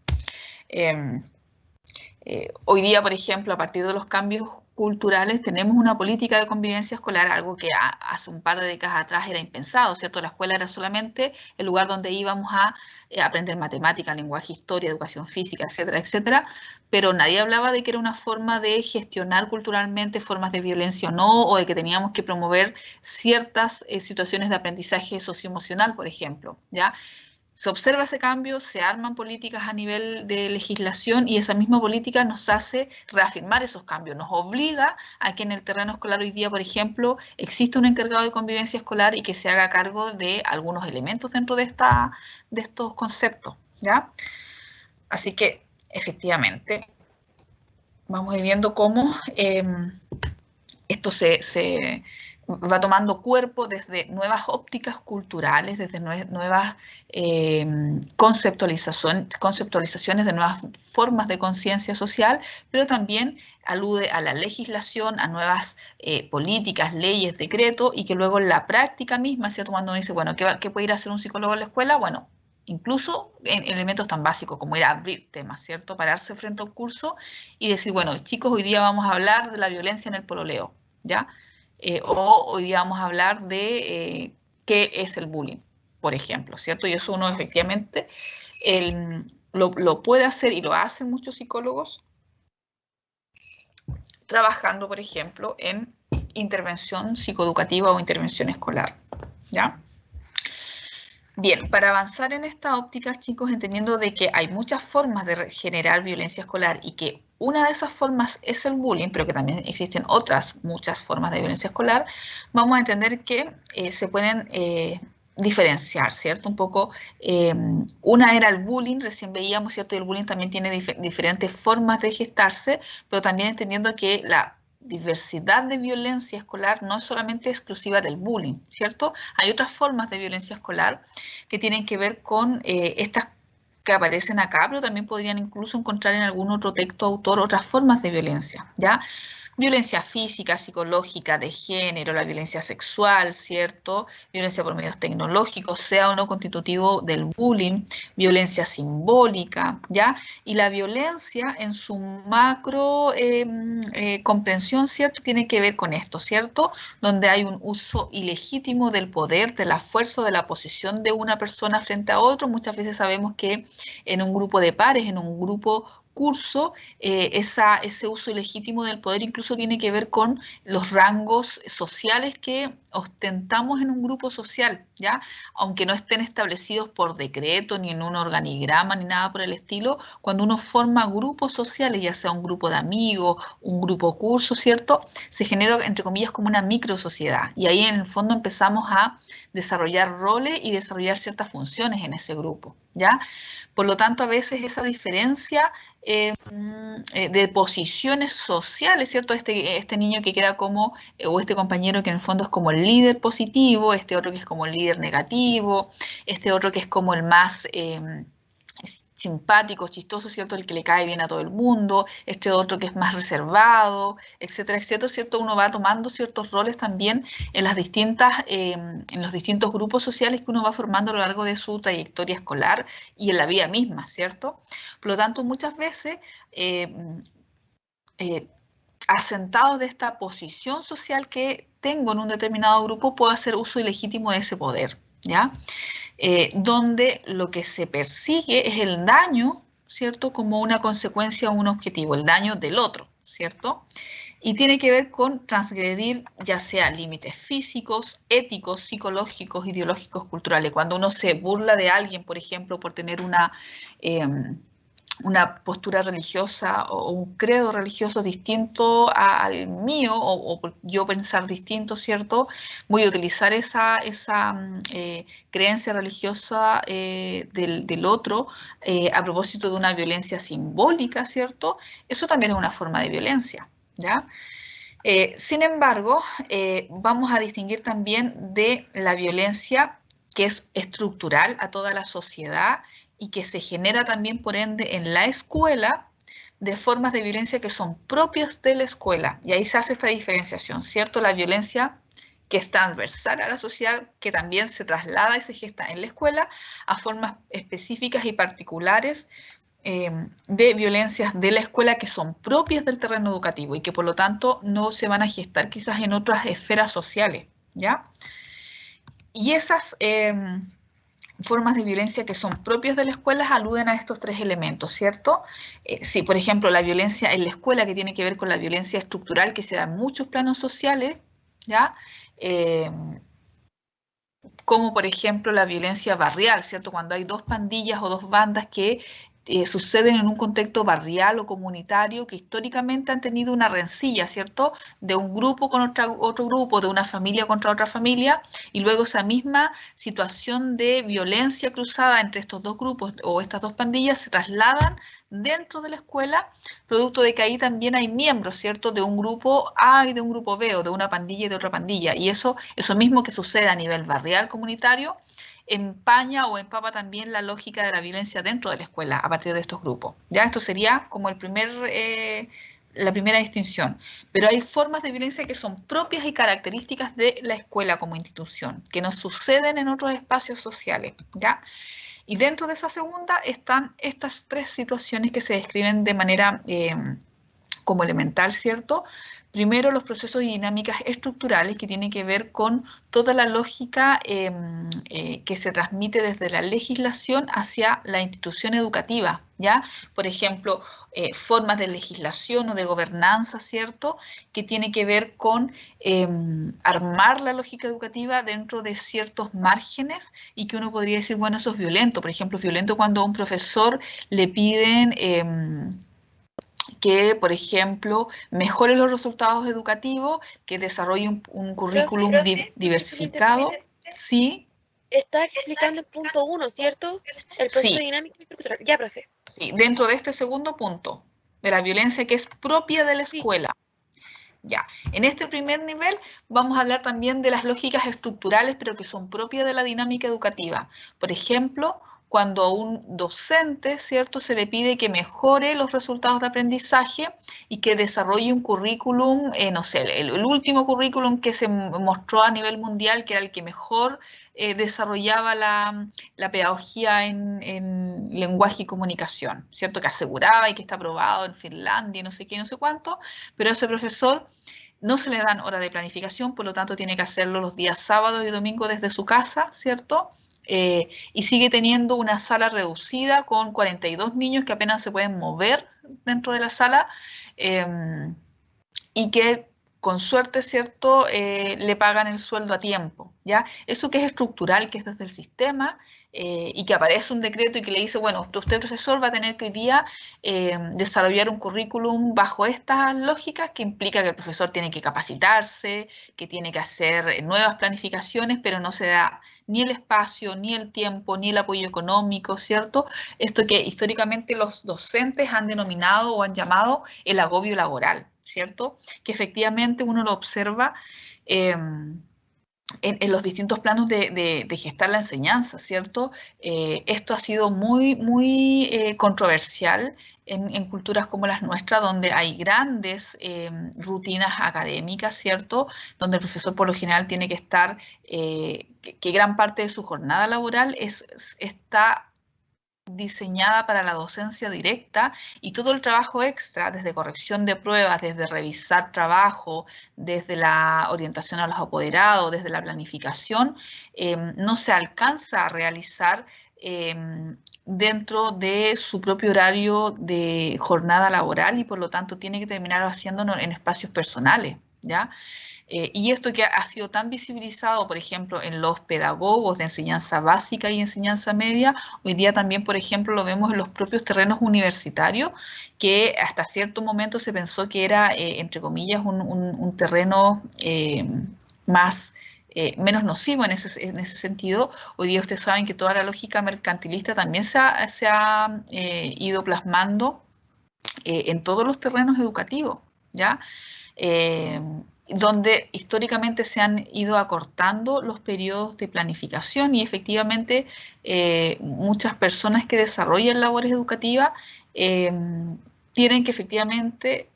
Hoy día, por ejemplo, a partir de los cambios culturales, tenemos una política de convivencia escolar, algo que hace un par de décadas atrás era impensado, ¿cierto? La escuela era solamente el lugar donde íbamos a aprender matemática, lenguaje, historia, educación física, etcétera, etcétera, pero nadie hablaba de que era una forma de gestionar culturalmente formas de violencia o no, o de que teníamos que promover ciertas situaciones de aprendizaje socioemocional, por ejemplo, ¿ya? Se observa ese cambio, se arman políticas a nivel de legislación y esa misma política nos hace reafirmar esos cambios, nos obliga a que en el terreno escolar hoy día, por ejemplo, exista un encargado de convivencia escolar y que se haga cargo de algunos elementos dentro de estos conceptos, ¿ya? Así que, efectivamente, vamos viendo cómo esto se va tomando cuerpo desde nuevas ópticas culturales, desde nuevas conceptualizaciones de nuevas formas de conciencia social, pero también alude a la legislación, a nuevas políticas, leyes, decretos, y que luego en la práctica misma, ¿cierto? Cuando uno dice, bueno, ¿qué puede ir a hacer un psicólogo en la escuela? Bueno, incluso en elementos tan básicos como ir a abrir temas, ¿cierto? Pararse frente a un curso y decir, bueno, chicos, hoy día vamos a hablar de la violencia en el pololeo, ¿ya? O hoy día vamos a hablar de qué es el bullying, por ejemplo, ¿cierto? Y eso uno efectivamente lo puede hacer y lo hacen muchos psicólogos trabajando, por ejemplo, en intervención psicoeducativa o intervención escolar, ¿ya? Bien, para avanzar en esta óptica, chicos, entendiendo de que hay muchas formas de generar violencia escolar y que una de esas formas es el bullying, pero que también existen muchas formas de violencia escolar, vamos a entender que se pueden diferenciar, ¿cierto? Un poco, una era el bullying, recién veíamos, ¿cierto? Y el bullying también tiene diferentes formas de gestarse, pero también entendiendo que la diversidad de violencia escolar no es solamente exclusiva del bullying, ¿cierto? Hay otras formas de violencia escolar que tienen que ver con estas que aparecen acá, pero también podrían incluso encontrar en algún otro texto autor otras formas de violencia, ¿ya? Violencia física, psicológica, de género, la violencia sexual, ¿cierto? Violencia por medios tecnológicos, sea o no constitutivo del bullying, violencia simbólica, ¿ya? Y la violencia en su macro comprensión, ¿cierto? Tiene que ver con esto, ¿cierto? Donde hay un uso ilegítimo del poder, de la fuerza, de la posición de una persona frente a otro. Muchas veces sabemos que en un grupo de pares, en un grupo curso, ese uso ilegítimo del poder incluso tiene que ver con los rangos sociales que ostentamos en un grupo social, ¿ya? Aunque no estén establecidos por decreto, ni en un organigrama, ni nada por el estilo, cuando uno forma grupos sociales, ya sea un grupo de amigos, un grupo curso, ¿cierto? Se genera, entre comillas, como una microsociedad, y ahí en el fondo empezamos a desarrollar roles y desarrollar ciertas funciones en ese grupo, ¿ya? Por lo tanto, a veces esa diferencia de posiciones sociales, ¿cierto? Este niño que queda como, o este compañero que en el fondo es como el líder positivo, este otro que es como el líder negativo, este otro que es como el más simpático, chistoso, ¿cierto? El que le cae bien a todo el mundo, este otro que es más reservado, etcétera, etcétera, ¿cierto? Uno va tomando ciertos roles también en en los distintos grupos sociales que uno va formando a lo largo de su trayectoria escolar y en la vida misma, ¿cierto? Por lo tanto, muchas veces, asentados de esta posición social que tengo en un determinado grupo, puedo hacer uso ilegítimo de ese poder, ¿ya? Donde lo que se persigue es el daño, ¿cierto? Como una consecuencia o un objetivo, el daño del otro, ¿cierto? Y tiene que ver con transgredir ya sea límites físicos, éticos, psicológicos, ideológicos, culturales. Cuando uno se burla de alguien, por ejemplo, por tener una postura religiosa o un credo religioso distinto al mío, o yo pensar distinto, ¿cierto? Voy a utilizar esa creencia religiosa del otro a propósito de una violencia simbólica, ¿cierto? Eso también es una forma de violencia, ¿ya? Sin embargo, vamos a distinguir también de la violencia que es estructural a toda la sociedad y que se genera también, por ende, en la escuela, de formas de violencia que son propias de la escuela. Y ahí se hace esta diferenciación, ¿cierto? La violencia que es transversal a la sociedad, que también se traslada y se gesta en la escuela a formas específicas y particulares de violencias de la escuela que son propias del terreno educativo y que por lo tanto no se van a gestar quizás en otras esferas sociales, ¿ya? Y esas formas de violencia que son propias de la escuela aluden a estos tres elementos, ¿cierto? Sí, por ejemplo, la violencia en la escuela que tiene que ver con la violencia estructural que se da en muchos planos sociales, ¿ya? Como por ejemplo la violencia barrial, ¿cierto? Cuando hay dos pandillas o dos bandas que suceden en un contexto barrial o comunitario que históricamente han tenido una rencilla, ¿cierto? De un grupo con otro grupo, de una familia contra otra familia, y luego esa misma situación de violencia cruzada entre estos dos grupos o estas dos pandillas se trasladan dentro de la escuela, producto de que ahí también hay miembros, ¿cierto? De un grupo A y de un grupo B, o de una pandilla y de otra pandilla, y eso mismo que sucede a nivel barrial comunitario, empaña o empapa también la lógica de la violencia dentro de la escuela a partir de estos grupos. Ya esto sería como la primera distinción. Pero hay formas de violencia que son propias y características de la escuela como institución, que no suceden en otros espacios sociales, ¿ya? Y dentro de esa segunda están estas tres situaciones que se describen de manera como elemental, ¿cierto? Primero, los procesos y dinámicas estructurales que tienen que ver con toda la lógica que se transmite desde la legislación hacia la institución educativa, ¿ya? Por ejemplo, formas de legislación o de gobernanza, ¿cierto? Que tiene que ver con armar la lógica educativa dentro de ciertos márgenes y que uno podría decir, bueno, eso es violento. Por ejemplo, es violento cuando a un profesor le piden que, por ejemplo, mejore los resultados educativos, que desarrolle un currículum diversificado. Sí. Está explicando el punto 1, ¿cierto? El proceso Sí. dinámico y estructural. Ya, profe. Sí, dentro de este segundo punto, de la violencia que es propia de la escuela. Ya, en este primer nivel vamos a hablar también de las lógicas estructurales, pero que son propias de la dinámica educativa. Por ejemplo, cuando a un docente, ¿cierto?, se le pide que mejore los resultados de aprendizaje y que desarrolle un currículum, no sé, el último currículum que se mostró a nivel mundial, que era el que mejor desarrollaba la pedagogía en lenguaje y comunicación, ¿cierto?, que aseguraba y que está aprobado en Finlandia y no sé qué, no sé cuánto, pero a ese profesor no se le dan horas de planificación, por lo tanto tiene que hacerlo los días sábados y domingos desde su casa, ¿cierto? Y sigue teniendo una sala reducida con 42 niños que apenas se pueden mover dentro de la sala y que con suerte, ¿cierto?, le pagan el sueldo a tiempo, ¿ya? Eso que es estructural, que es desde el sistema, y que aparece un decreto y que le dice, bueno, usted profesor va a tener que hoy día desarrollar un currículum bajo estas lógicas, que implica que el profesor tiene que capacitarse, que tiene que hacer nuevas planificaciones, pero no se da ni el espacio, ni el tiempo, ni el apoyo económico, ¿cierto? Esto que históricamente los docentes han denominado o han llamado el agobio laboral, ¿cierto? Que efectivamente uno lo observa en los distintos planos de gestar la enseñanza, ¿cierto? Esto ha sido muy controversial en culturas como las nuestras, donde hay grandes rutinas académicas, ¿cierto? Donde el profesor por lo general tiene que estar, que gran parte de su jornada laboral está diseñada para la docencia directa, y todo el trabajo extra, desde corrección de pruebas, desde revisar trabajo, desde la orientación a los apoderados, desde la planificación, no se alcanza a realizar dentro de su propio horario de jornada laboral, y por lo tanto tiene que terminar haciéndolo en espacios personales, ¿ya? Y esto que ha sido tan visibilizado, por ejemplo, en los pedagogos de enseñanza básica y enseñanza media, hoy día también, por ejemplo, lo vemos en los propios terrenos universitarios, que hasta cierto momento se pensó que era, entre comillas, un terreno menos nocivo en ese sentido. Hoy día ustedes saben que toda la lógica mercantilista también se ha ido plasmando en todos los terrenos educativos, ¿ya? Donde históricamente se han ido acortando los periodos de planificación y efectivamente muchas personas que desarrollan labores educativas tienen que efectivamente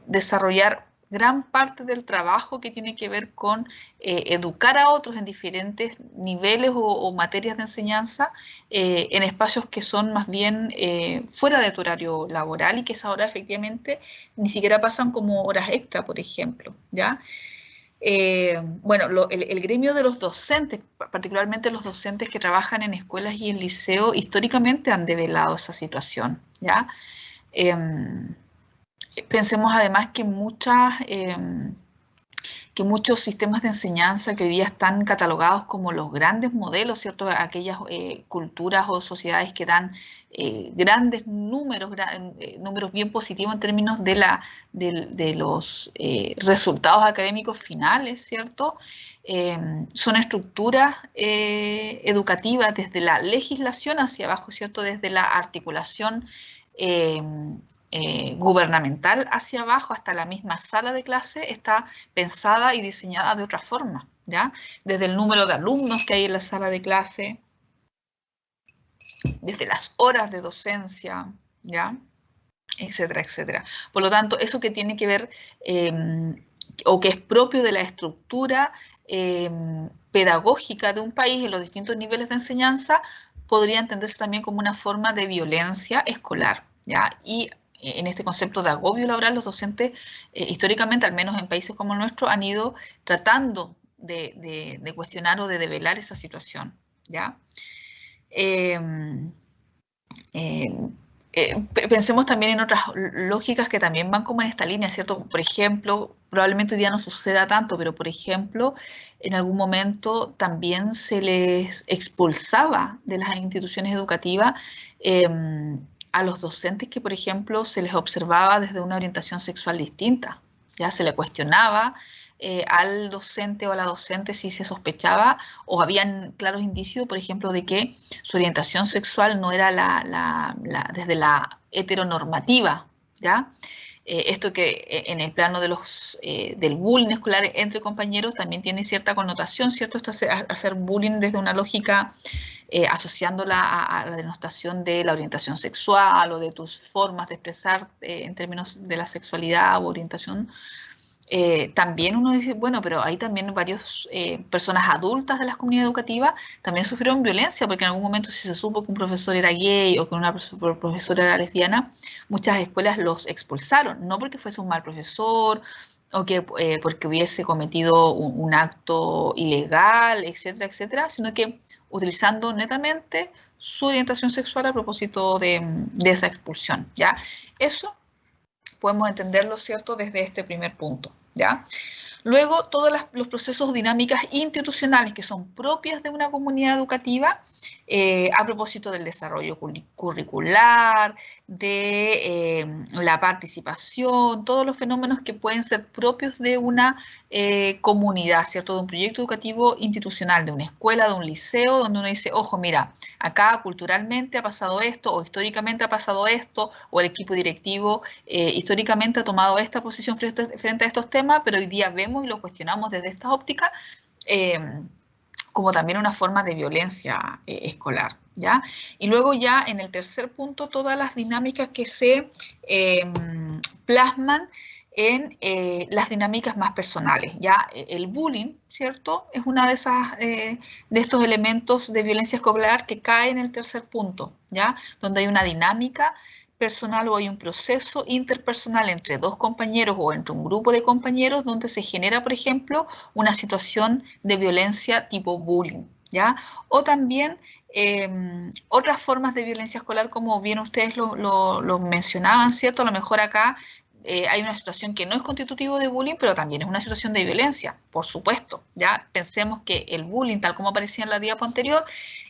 desarrollar gran parte del trabajo que tiene que ver con educar a otros en diferentes niveles o materias de enseñanza en espacios que son más bien fuera de tu horario laboral y que esas horas efectivamente ni siquiera pasan como horas extra, por ejemplo, ¿ya? Bueno, el gremio de los docentes, particularmente los docentes que trabajan en escuelas y en liceos, históricamente han develado esa situación, ¿ya? Pensemos además que muchos sistemas de enseñanza que hoy día están catalogados como los grandes modelos, ¿cierto? Aquellas culturas o sociedades que dan grandes números bien positivos en términos de los resultados académicos finales, ¿cierto? Son estructuras educativas desde la legislación hacia abajo, ¿cierto? Desde la articulación gubernamental hacia abajo hasta la misma sala de clase está pensada y diseñada de otra forma, ¿ya? Desde el número de alumnos que hay en la sala de clase, desde las horas de docencia, ¿ya? Etcétera, etcétera. Por lo tanto, eso que tiene que ver o que es propio de la estructura pedagógica de un país en los distintos niveles de enseñanza podría entenderse también como una forma de violencia escolar, ¿ya? Y en este concepto de agobio laboral, los docentes, históricamente, al menos en países como el nuestro, han ido tratando de cuestionar o de develar esa situación, ¿ya? Pensemos también en otras lógicas que también van como en esta línea, ¿cierto? Por ejemplo, probablemente hoy día no suceda tanto, pero por ejemplo, en algún momento también se les expulsaba de las instituciones educativas a los docentes que, por ejemplo, se les observaba desde una orientación sexual distinta, ya se le cuestionaba al docente o a la docente si se sospechaba o habían claros indicios, por ejemplo, de que su orientación sexual no era desde la heteronormativa, ¿ya? Esto que en el plano del bullying escolar entre compañeros también tiene cierta connotación, ¿cierto? Esto hacer bullying desde una lógica asociándola a la denostación de la orientación sexual o de tus formas de expresar en términos de la sexualidad o orientación. También uno dice, bueno, pero hay también varias personas adultas de las comunidades educativas también sufrieron violencia, porque en algún momento si se supo que un profesor era gay o que una profesora era lesbiana, muchas escuelas los expulsaron, no porque fuese un mal profesor o que porque hubiese cometido un acto ilegal, etcétera, etcétera, sino que utilizando netamente su orientación sexual a propósito de esa expulsión, ¿ya? Eso podemos entenderlo, ¿cierto?, desde este primer punto, ¿ya? Luego, todos los procesos dinámicas institucionales que son propias de una comunidad educativa a propósito del desarrollo curricular, de la participación, todos los fenómenos que pueden ser propios de una comunidad, ¿cierto? De un proyecto educativo institucional, de una escuela, de un liceo, donde uno dice, ojo, mira, acá culturalmente ha pasado esto, o históricamente ha pasado esto, o el equipo directivo históricamente ha tomado esta posición frente a estos temas, pero hoy día vemos y lo cuestionamos desde esta óptica como también una forma de violencia escolar, ¿ya? Y luego ya en el tercer punto, todas las dinámicas que se plasman en las dinámicas más personales, ¿ya? El bullying, ¿cierto? Es una de estos elementos de violencia escolar que cae en el tercer punto, ¿ya? Donde hay una dinámica personal o hay un proceso interpersonal entre dos compañeros o entre un grupo de compañeros donde se genera, por ejemplo, una situación de violencia tipo bullying, ¿ya? O también otras formas de violencia escolar, como bien ustedes lo mencionaban, ¿cierto? A lo mejor acá hay una situación que no es constitutivo de bullying, pero también es una situación de violencia, por supuesto. Ya pensemos que el bullying, tal como aparecía en la diapo anterior,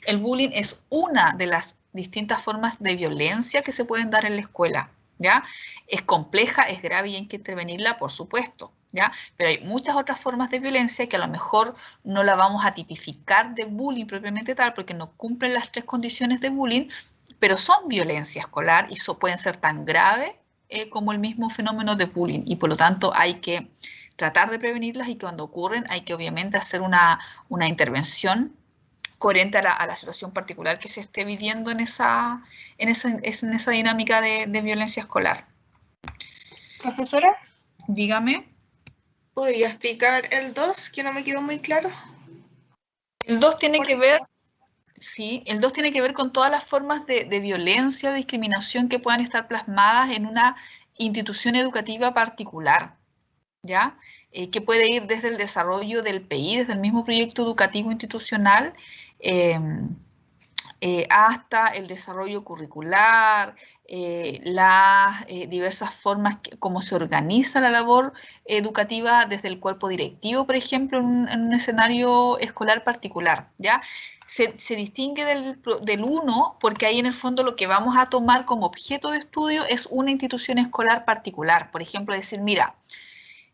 el bullying es una de las distintas formas de violencia que se pueden dar en la escuela. ¿Ya? Es compleja, es grave y hay que intervenirla, por supuesto. ¿Ya? Pero hay muchas otras formas de violencia que a lo mejor no la vamos a tipificar de bullying propiamente tal, porque no cumplen las 3 condiciones de bullying, pero son violencia escolar y pueden ser tan graves como el mismo fenómeno de bullying, y por lo tanto hay que tratar de prevenirlas, y cuando ocurren hay que obviamente hacer una intervención coherente a la situación particular que se esté viviendo en esa dinámica de violencia escolar. Profesora, Dígame. ¿podría explicar el 2, que no me quedó muy claro? El 2 tiene que ver, sí, el 2 tiene que ver con todas las formas de violencia o discriminación que puedan estar plasmadas en una institución educativa particular, ¿ya? Que puede ir desde el desarrollo del PI, desde el mismo proyecto educativo institucional, hasta el desarrollo curricular, las diversas formas como se organiza la labor educativa desde el cuerpo directivo, por ejemplo, en un escenario escolar particular, ¿ya? Se distingue del 1 porque ahí en el fondo lo que vamos a tomar como objeto de estudio es una institución escolar particular. Por ejemplo, decir, mira,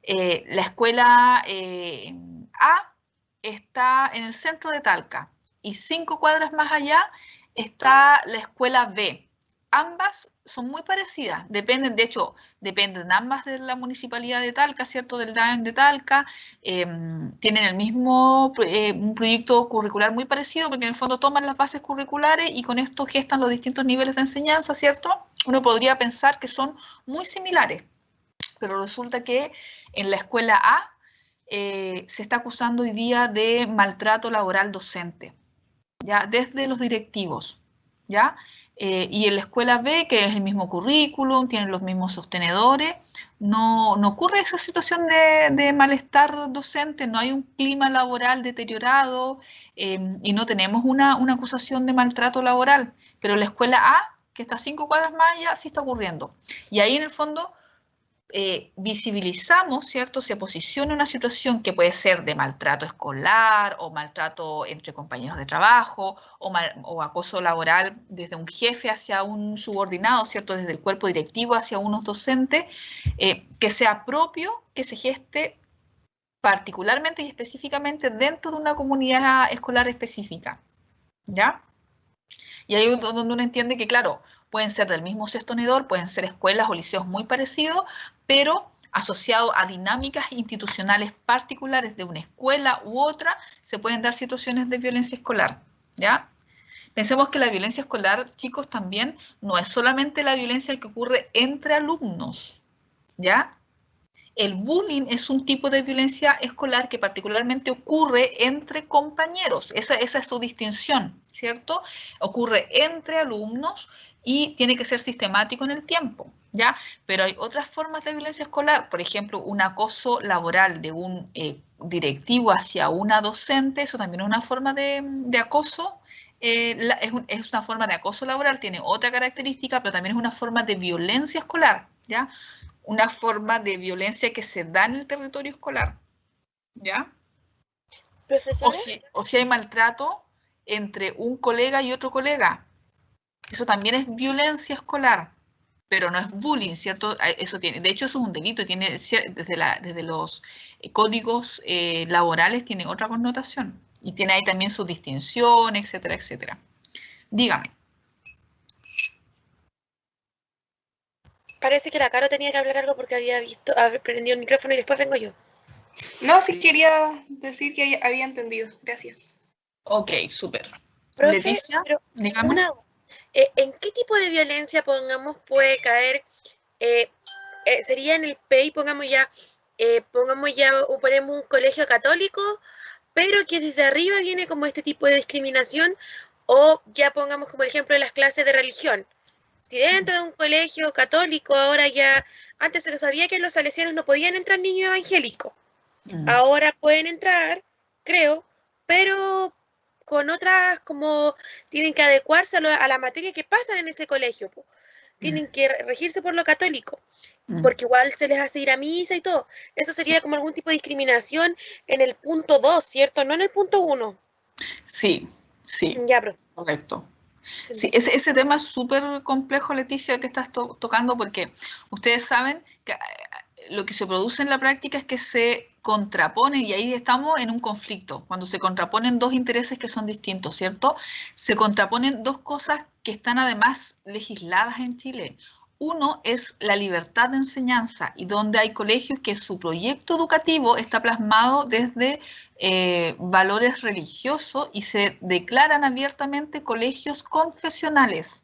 la escuela A está en el centro de Talca y 5 cuadras más allá está la escuela B. Ambas son muy parecidas, dependen ambas de la municipalidad de Talca, ¿cierto? Del DAEM de Talca, tienen el mismo un proyecto curricular muy parecido, porque en el fondo toman las bases curriculares y con esto gestan los distintos niveles de enseñanza, ¿cierto? Uno podría pensar que son muy similares, pero resulta que en la escuela A se está acusando hoy día de maltrato laboral docente, ¿ya? Desde los directivos, ¿ya? Y en la escuela B, que es el mismo currículum, tienen los mismos sostenedores, no ocurre esa situación de malestar docente, no hay un clima laboral deteriorado y no tenemos una acusación de maltrato laboral, pero en la escuela A, que está a 5 cuadras más allá, sí está ocurriendo. Y ahí en el fondo visibilizamos, ¿cierto? Se posiciona una situación que puede ser de maltrato escolar o maltrato entre compañeros de trabajo o acoso laboral desde un jefe hacia un subordinado, ¿cierto? Desde el cuerpo directivo hacia unos docentes, que sea propio, que se geste particularmente y específicamente dentro de una comunidad escolar específica, ¿ya? Y ahí es donde uno entiende que, claro, pueden ser del mismo sostenedor, pueden ser escuelas o liceos muy parecidos, pero asociado a dinámicas institucionales particulares de una escuela u otra, se pueden dar situaciones de violencia escolar, ¿ya? Pensemos que la violencia escolar, chicos, también no es solamente la violencia que ocurre entre alumnos, ¿ya? El bullying es un tipo de violencia escolar que particularmente ocurre entre compañeros. Esa es su distinción, ¿cierto? Ocurre entre alumnos y tiene que ser sistemático en el tiempo, ¿ya? Pero hay otras formas de violencia escolar, por ejemplo, un acoso laboral de un directivo hacia una docente, eso también es una forma de acoso. Es una forma de acoso laboral, tiene otra característica, pero también es una forma de violencia escolar, ¿ya? Una forma de violencia que se da en el territorio escolar, ¿ya? Profesora, O si hay maltrato entre un colega y otro colega. Eso también es violencia escolar, pero no es bullying, ¿cierto? Eso tiene, de hecho, eso es un delito, tiene desde los códigos laborales tiene otra connotación y tiene ahí también su distinción, etcétera, etcétera. Dígame. parece que la Caro tenía que hablar algo porque había prendido el micrófono y después vengo yo. No, sí quería decir que había entendido. Gracias. Ok, súper. Profe, Leticia, pero dígame. ¿en qué tipo de violencia, pongamos, puede caer? Sería en el PEI, pongamos ya, ponemos un colegio católico, pero que desde arriba viene como este tipo de discriminación, o ya pongamos como el ejemplo de las clases de religión. Si dentro de un colegio católico ahora ya, antes se sabía que en los salesianos no podían entrar niños evangélicos, ahora pueden entrar, creo, pero con otras como tienen que adecuarse a la materia que pasan en ese colegio. tienen que regirse por lo católico, Mm. porque igual se les hace ir a misa y todo. Eso sería como algún tipo de discriminación en el punto 2, ¿cierto? No en el punto 1. Sí, sí, Ya, pero correcto. Sí, ese tema es súper complejo, Leticia, que estás tocando, porque ustedes saben que lo que se produce en la práctica es que se contraponen, y ahí estamos en un conflicto, cuando se contraponen dos intereses que son distintos, ¿cierto? Se contraponen dos cosas que están además legisladas en Chile. Uno es la libertad de enseñanza, y donde hay colegios que su proyecto educativo está plasmado desde valores religiosos y se declaran abiertamente colegios confesionales,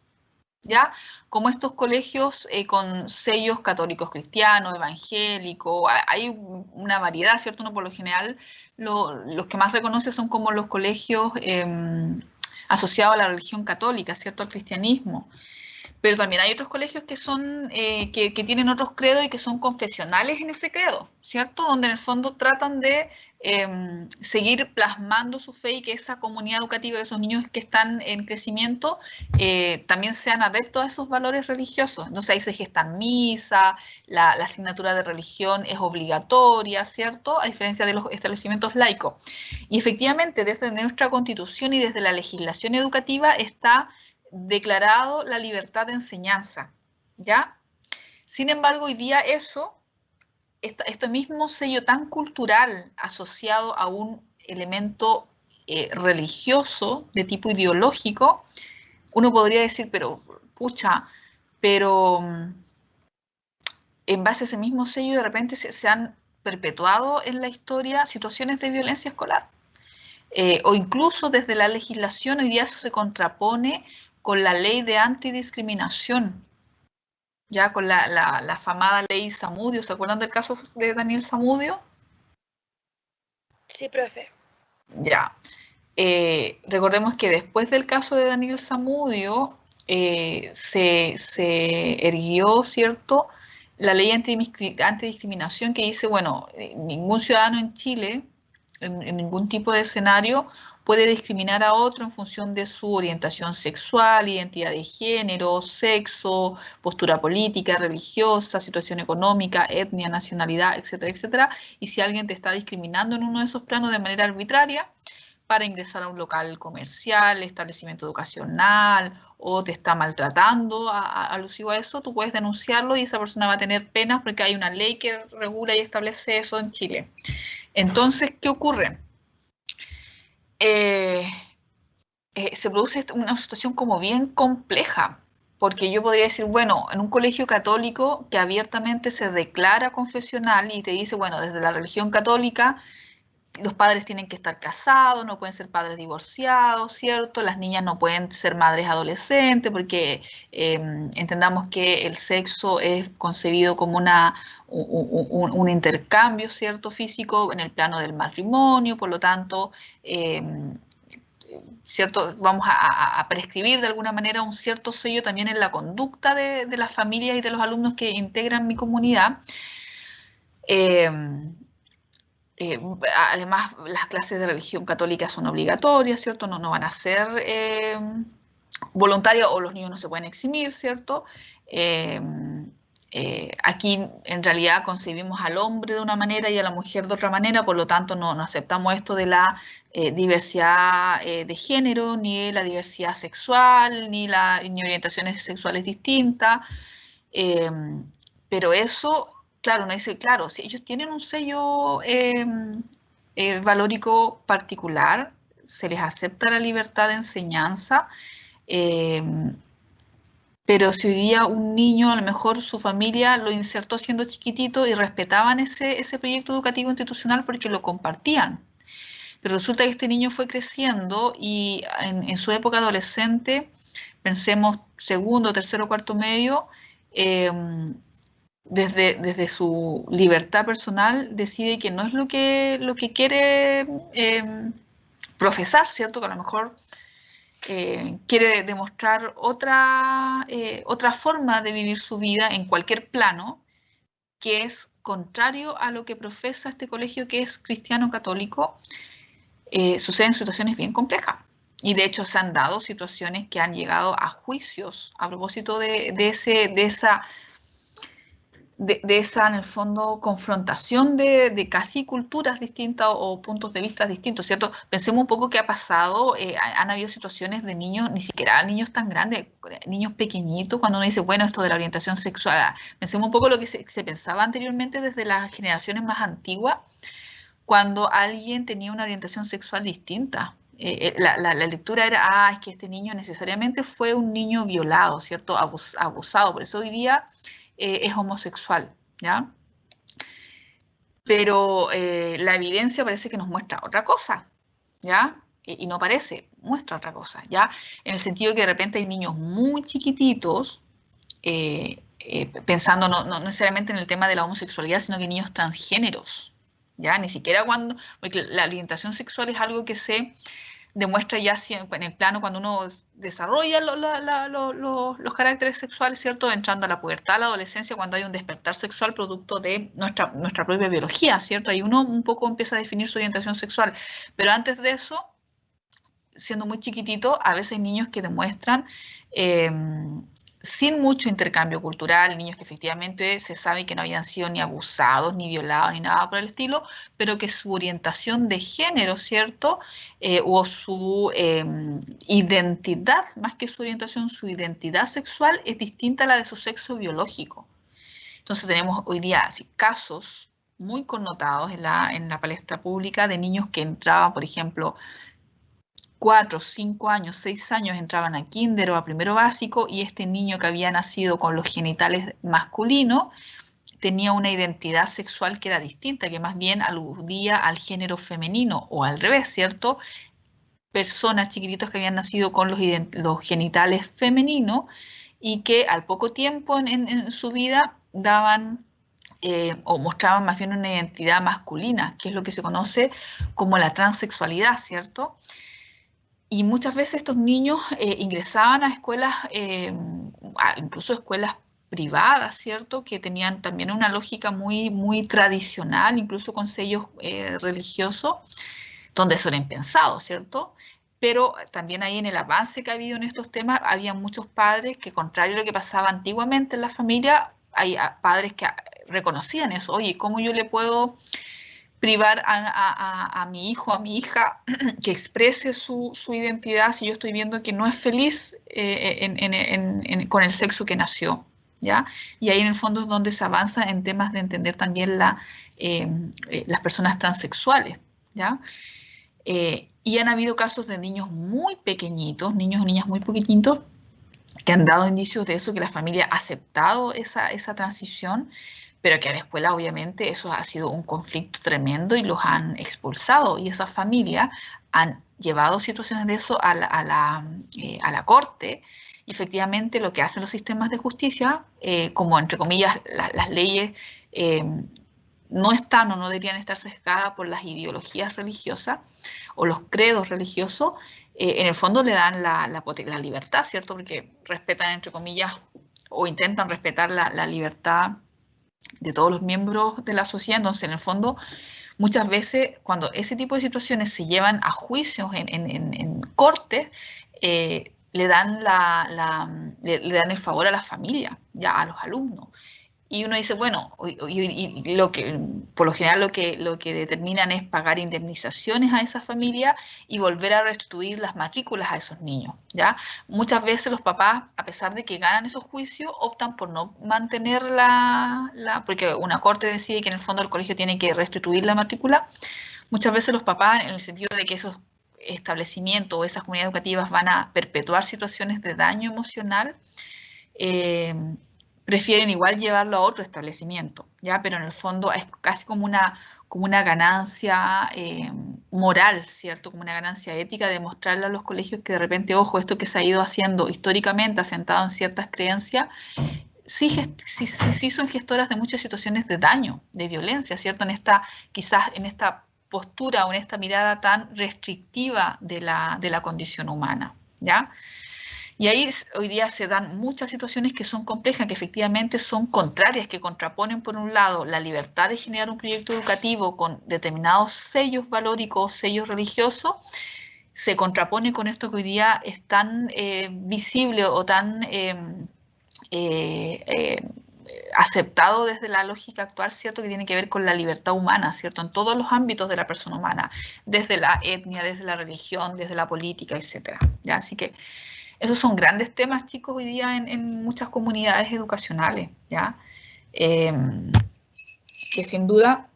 ¿ya? Como estos colegios con sellos católicos cristianos, evangélicos, hay una variedad, ¿cierto? Uno por lo general, los que más reconoce son como los colegios asociados a la religión católica, ¿cierto? Al cristianismo. Pero también hay otros colegios que son, que tienen otros credos y que son confesionales en ese credo, ¿cierto? Donde en el fondo tratan de seguir plasmando su fe y que esa comunidad educativa, esos niños que están en crecimiento, también sean adeptos a esos valores religiosos. Entonces ahí se gestan misa, la asignatura de religión es obligatoria, ¿cierto? A diferencia de los establecimientos laicos. Y efectivamente, desde nuestra Constitución y desde la legislación educativa está declarado la libertad de enseñanza, ¿ya? Sin embargo, hoy día este mismo sello tan cultural asociado a un elemento religioso de tipo ideológico, uno podría decir, pero pucha, pero en base a ese mismo sello de repente se han perpetuado en la historia situaciones de violencia escolar. O incluso desde la legislación hoy día eso se contrapone con la ley de antidiscriminación, ya con la afamada ley Zamudio. ¿Se acuerdan del caso de Daniel Zamudio? sí, profe. Ya. Recordemos que después del caso de Daniel Zamudio se erguió, ¿cierto?, la ley antidiscriminación que dice, bueno, ningún ciudadano en Chile, en ningún tipo de escenario, puede discriminar a otro en función de su orientación sexual, identidad de género, sexo, postura política, religiosa, situación económica, etnia, nacionalidad, etcétera, etcétera. Y si alguien te está discriminando en uno de esos planos de manera arbitraria, para ingresar a un local comercial, establecimiento educacional, o te está maltratando alusivo a eso, tú puedes denunciarlo y esa persona va a tener penas porque hay una ley que regula y establece eso en Chile. Entonces, ¿qué ocurre? Se produce una situación como bien compleja, porque yo podría decir, bueno, en un colegio católico que abiertamente se declara confesional y te dice, bueno, desde la religión católica, los padres tienen que estar casados, no pueden ser padres divorciados, ¿cierto? Las niñas no pueden ser madres adolescentes porque entendamos que el sexo es concebido como un intercambio, ¿cierto? Físico en el plano del matrimonio, por lo tanto, ¿cierto? Vamos a prescribir de alguna manera un cierto sello también en la conducta de las familias y de los alumnos que integran mi comunidad. Además, las clases de religión católica son obligatorias, ¿cierto? No van a ser voluntarias o los niños no se pueden eximir, ¿cierto? Aquí en realidad concebimos al hombre de una manera y a la mujer de otra manera, por lo tanto no aceptamos esto de la diversidad de género, ni la diversidad sexual, ni orientaciones sexuales distintas, pero eso, claro, uno dice, claro, si ellos tienen un sello valórico particular, se les acepta la libertad de enseñanza, pero si hoy día un niño, a lo mejor su familia lo insertó siendo chiquitito y respetaban ese proyecto educativo institucional porque lo compartían. Pero resulta que este niño fue creciendo y en su época adolescente, pensemos segundo, tercero, cuarto medio, desde su libertad personal decide que no es lo que quiere profesar, ¿cierto? Que a lo mejor quiere demostrar otra forma de vivir su vida en cualquier plano, que es contrario a lo que profesa este colegio que es cristiano católico. Suceden situaciones bien complejas. Y de hecho se han dado situaciones que han llegado a juicios a propósito de esa, en el fondo, confrontación de casi culturas distintas o puntos de vista distintos, ¿cierto? Pensemos un poco qué ha pasado, han habido situaciones de niños, ni siquiera niños tan grandes, niños pequeñitos, cuando uno dice, bueno, esto de la orientación sexual, pensemos un poco lo que se pensaba anteriormente desde las generaciones más antiguas, cuando alguien tenía una orientación sexual distinta. La lectura era, es que este niño necesariamente fue un niño violado, ¿cierto? Abusado, por eso hoy día es homosexual, ¿ya? Pero la evidencia parece que nos muestra otra cosa, ¿ya? Y no parece, muestra otra cosa, ¿ya? En el sentido de que de repente hay niños muy chiquititos, pensando no necesariamente en el tema de la homosexualidad, sino que niños transgéneros, ¿ya? Ni siquiera porque la orientación sexual es algo que se demuestra ya en el plano cuando uno desarrolla los caracteres sexuales, ¿cierto? Entrando a la pubertad, a la adolescencia, cuando hay un despertar sexual producto de nuestra propia biología, ¿cierto? Ahí uno un poco empieza a definir su orientación sexual. Pero antes de eso, siendo muy chiquitito, a veces hay niños que demuestran sin mucho intercambio cultural, niños que efectivamente se sabe que no habían sido ni abusados, ni violados, ni nada por el estilo, pero que su orientación de género, ¿cierto? O su identidad, más que su orientación, su identidad sexual es distinta a la de su sexo biológico. Entonces tenemos hoy día casos muy connotados en la palestra pública de niños que entraban, por ejemplo, 4, 5 años, 6 años entraban a kinder o a primero básico y este niño que había nacido con los genitales masculinos tenía una identidad sexual que era distinta, que más bien aludía al género femenino o al revés, ¿cierto? Personas chiquititos que habían nacido con los genitales femeninos y que al poco tiempo en su vida daban o mostraban más bien una identidad masculina, que es lo que se conoce como la transexualidad, ¿cierto? Y muchas veces estos niños ingresaban a escuelas, incluso escuelas privadas, ¿cierto? Que tenían también una lógica muy, muy tradicional, incluso con sellos religiosos, donde eso era impensado, ¿cierto? Pero también ahí en el avance que ha habido en estos temas, había muchos padres que, contrario a lo que pasaba antiguamente en la familia, hay padres que reconocían eso. Oye, ¿cómo yo le puedo privar a mi hijo, a mi hija, que exprese su identidad si yo estoy viendo que no es feliz con el sexo que nació? ¿Ya? Y ahí en el fondo es donde se avanza en temas de entender también las personas transexuales, ¿ya? Y han habido casos de niños muy pequeñitos, niños y niñas muy pequeñitos, que han dado indicios de eso, que la familia ha aceptado esa transición, pero que a la escuela obviamente eso ha sido un conflicto tremendo y los han expulsado. Y esas familias han llevado situaciones de eso a la corte. Y efectivamente lo que hacen los sistemas de justicia, como entre comillas las leyes no están o no deberían estar sesgadas por las ideologías religiosas o los credos religiosos, en el fondo le dan la libertad, ¿cierto? Porque respetan, entre comillas, o intentan respetar la libertad de todos los miembros de la sociedad. Entonces, en el fondo, muchas veces cuando ese tipo de situaciones se llevan a juicios en cortes, le dan el favor a la familia, ya a los alumnos. Y uno dice, bueno, y por lo general lo que determinan es pagar indemnizaciones a esa familia y volver a restituir las matrículas a esos niños, ¿ya? Muchas veces los papás, a pesar de que ganan esos juicios, optan por no mantener porque una corte decide que en el fondo el colegio tiene que restituir la matrícula. Muchas veces los papás, en el sentido de que esos establecimientos o esas comunidades educativas van a perpetuar situaciones de daño emocional, prefieren igual llevarlo a otro establecimiento, ¿ya? Pero en el fondo es casi como una ganancia moral, ¿cierto? Como una ganancia ética de mostrarle a los colegios que de repente, ojo, esto que se ha ido haciendo históricamente, asentado en ciertas creencias, sí son gestoras de muchas situaciones de daño, de violencia, ¿cierto? Quizás en esta postura o en esta mirada tan restrictiva de la condición humana, ¿ya? Y ahí hoy día se dan muchas situaciones que son complejas, que efectivamente son contrarias, que contraponen por un lado la libertad de generar un proyecto educativo con determinados sellos valóricos, sellos religiosos, se contrapone con esto que hoy día es tan visible o tan aceptado desde la lógica actual, ¿cierto? Que tiene que ver con la libertad humana, ¿cierto? En todos los ámbitos de la persona humana, desde la etnia, desde la religión, desde la política, etcétera, ¿ya? Así que esos son grandes temas, chicos, hoy día en muchas comunidades educacionales, ¿ya? Que sin duda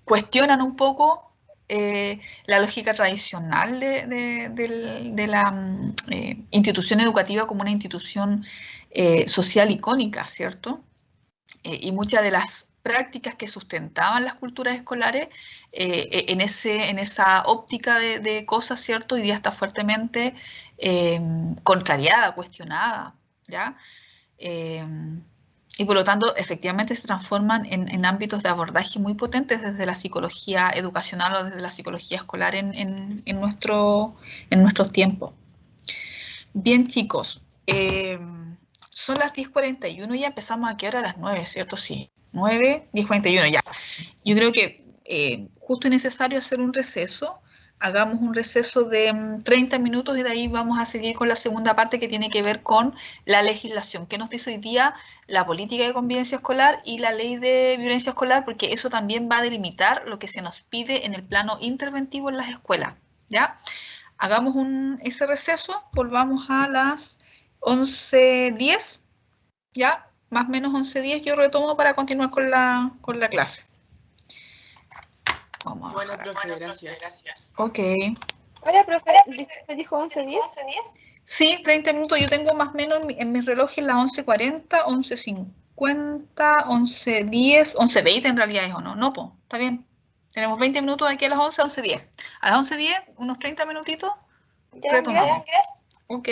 cuestionan un poco la lógica tradicional de la institución educativa como una institución social icónica, ¿cierto? Y muchas de las prácticas que sustentaban las culturas escolares en esa óptica de cosas, ¿cierto? Hoy día está fuertemente contrariada, cuestionada, ¿ya? Y por lo tanto, efectivamente se transforman en ámbitos de abordaje muy potentes desde la psicología educacional o desde la psicología escolar en nuestros tiempos. Bien, chicos, son las 10:41, ya empezamos aquí ahora a las 9, ¿cierto? Sí, 9, 10:41 ya. Yo creo que justo es necesario hacer un receso. Hagamos un receso de 30 minutos y de ahí vamos a seguir con la segunda parte que tiene que ver con la legislación. ¿Qué nos dice hoy día la política de convivencia escolar y la ley de violencia escolar? Porque eso también va a delimitar lo que se nos pide en el plano interventivo en las escuelas, ¿ya? Hagamos ese receso, volvamos a las 11:10, ¿ya? Más o menos 11:10 yo retomo para continuar con la clase. Vamos a Bueno, bajar. profe, gracias. Ok. Hola, profe, ¿me dijo 11:10? Sí, 30 minutos. Yo tengo más o menos en mis relojes las 11:40, 11:50, 11:10, 11:20 en realidad es, ¿o no? No, pues, está bien. Tenemos 20 minutos de aquí a las 11, 11:10. A las 11:10, unos 30 minutitos, Ya, retomamos. gracias. Ok.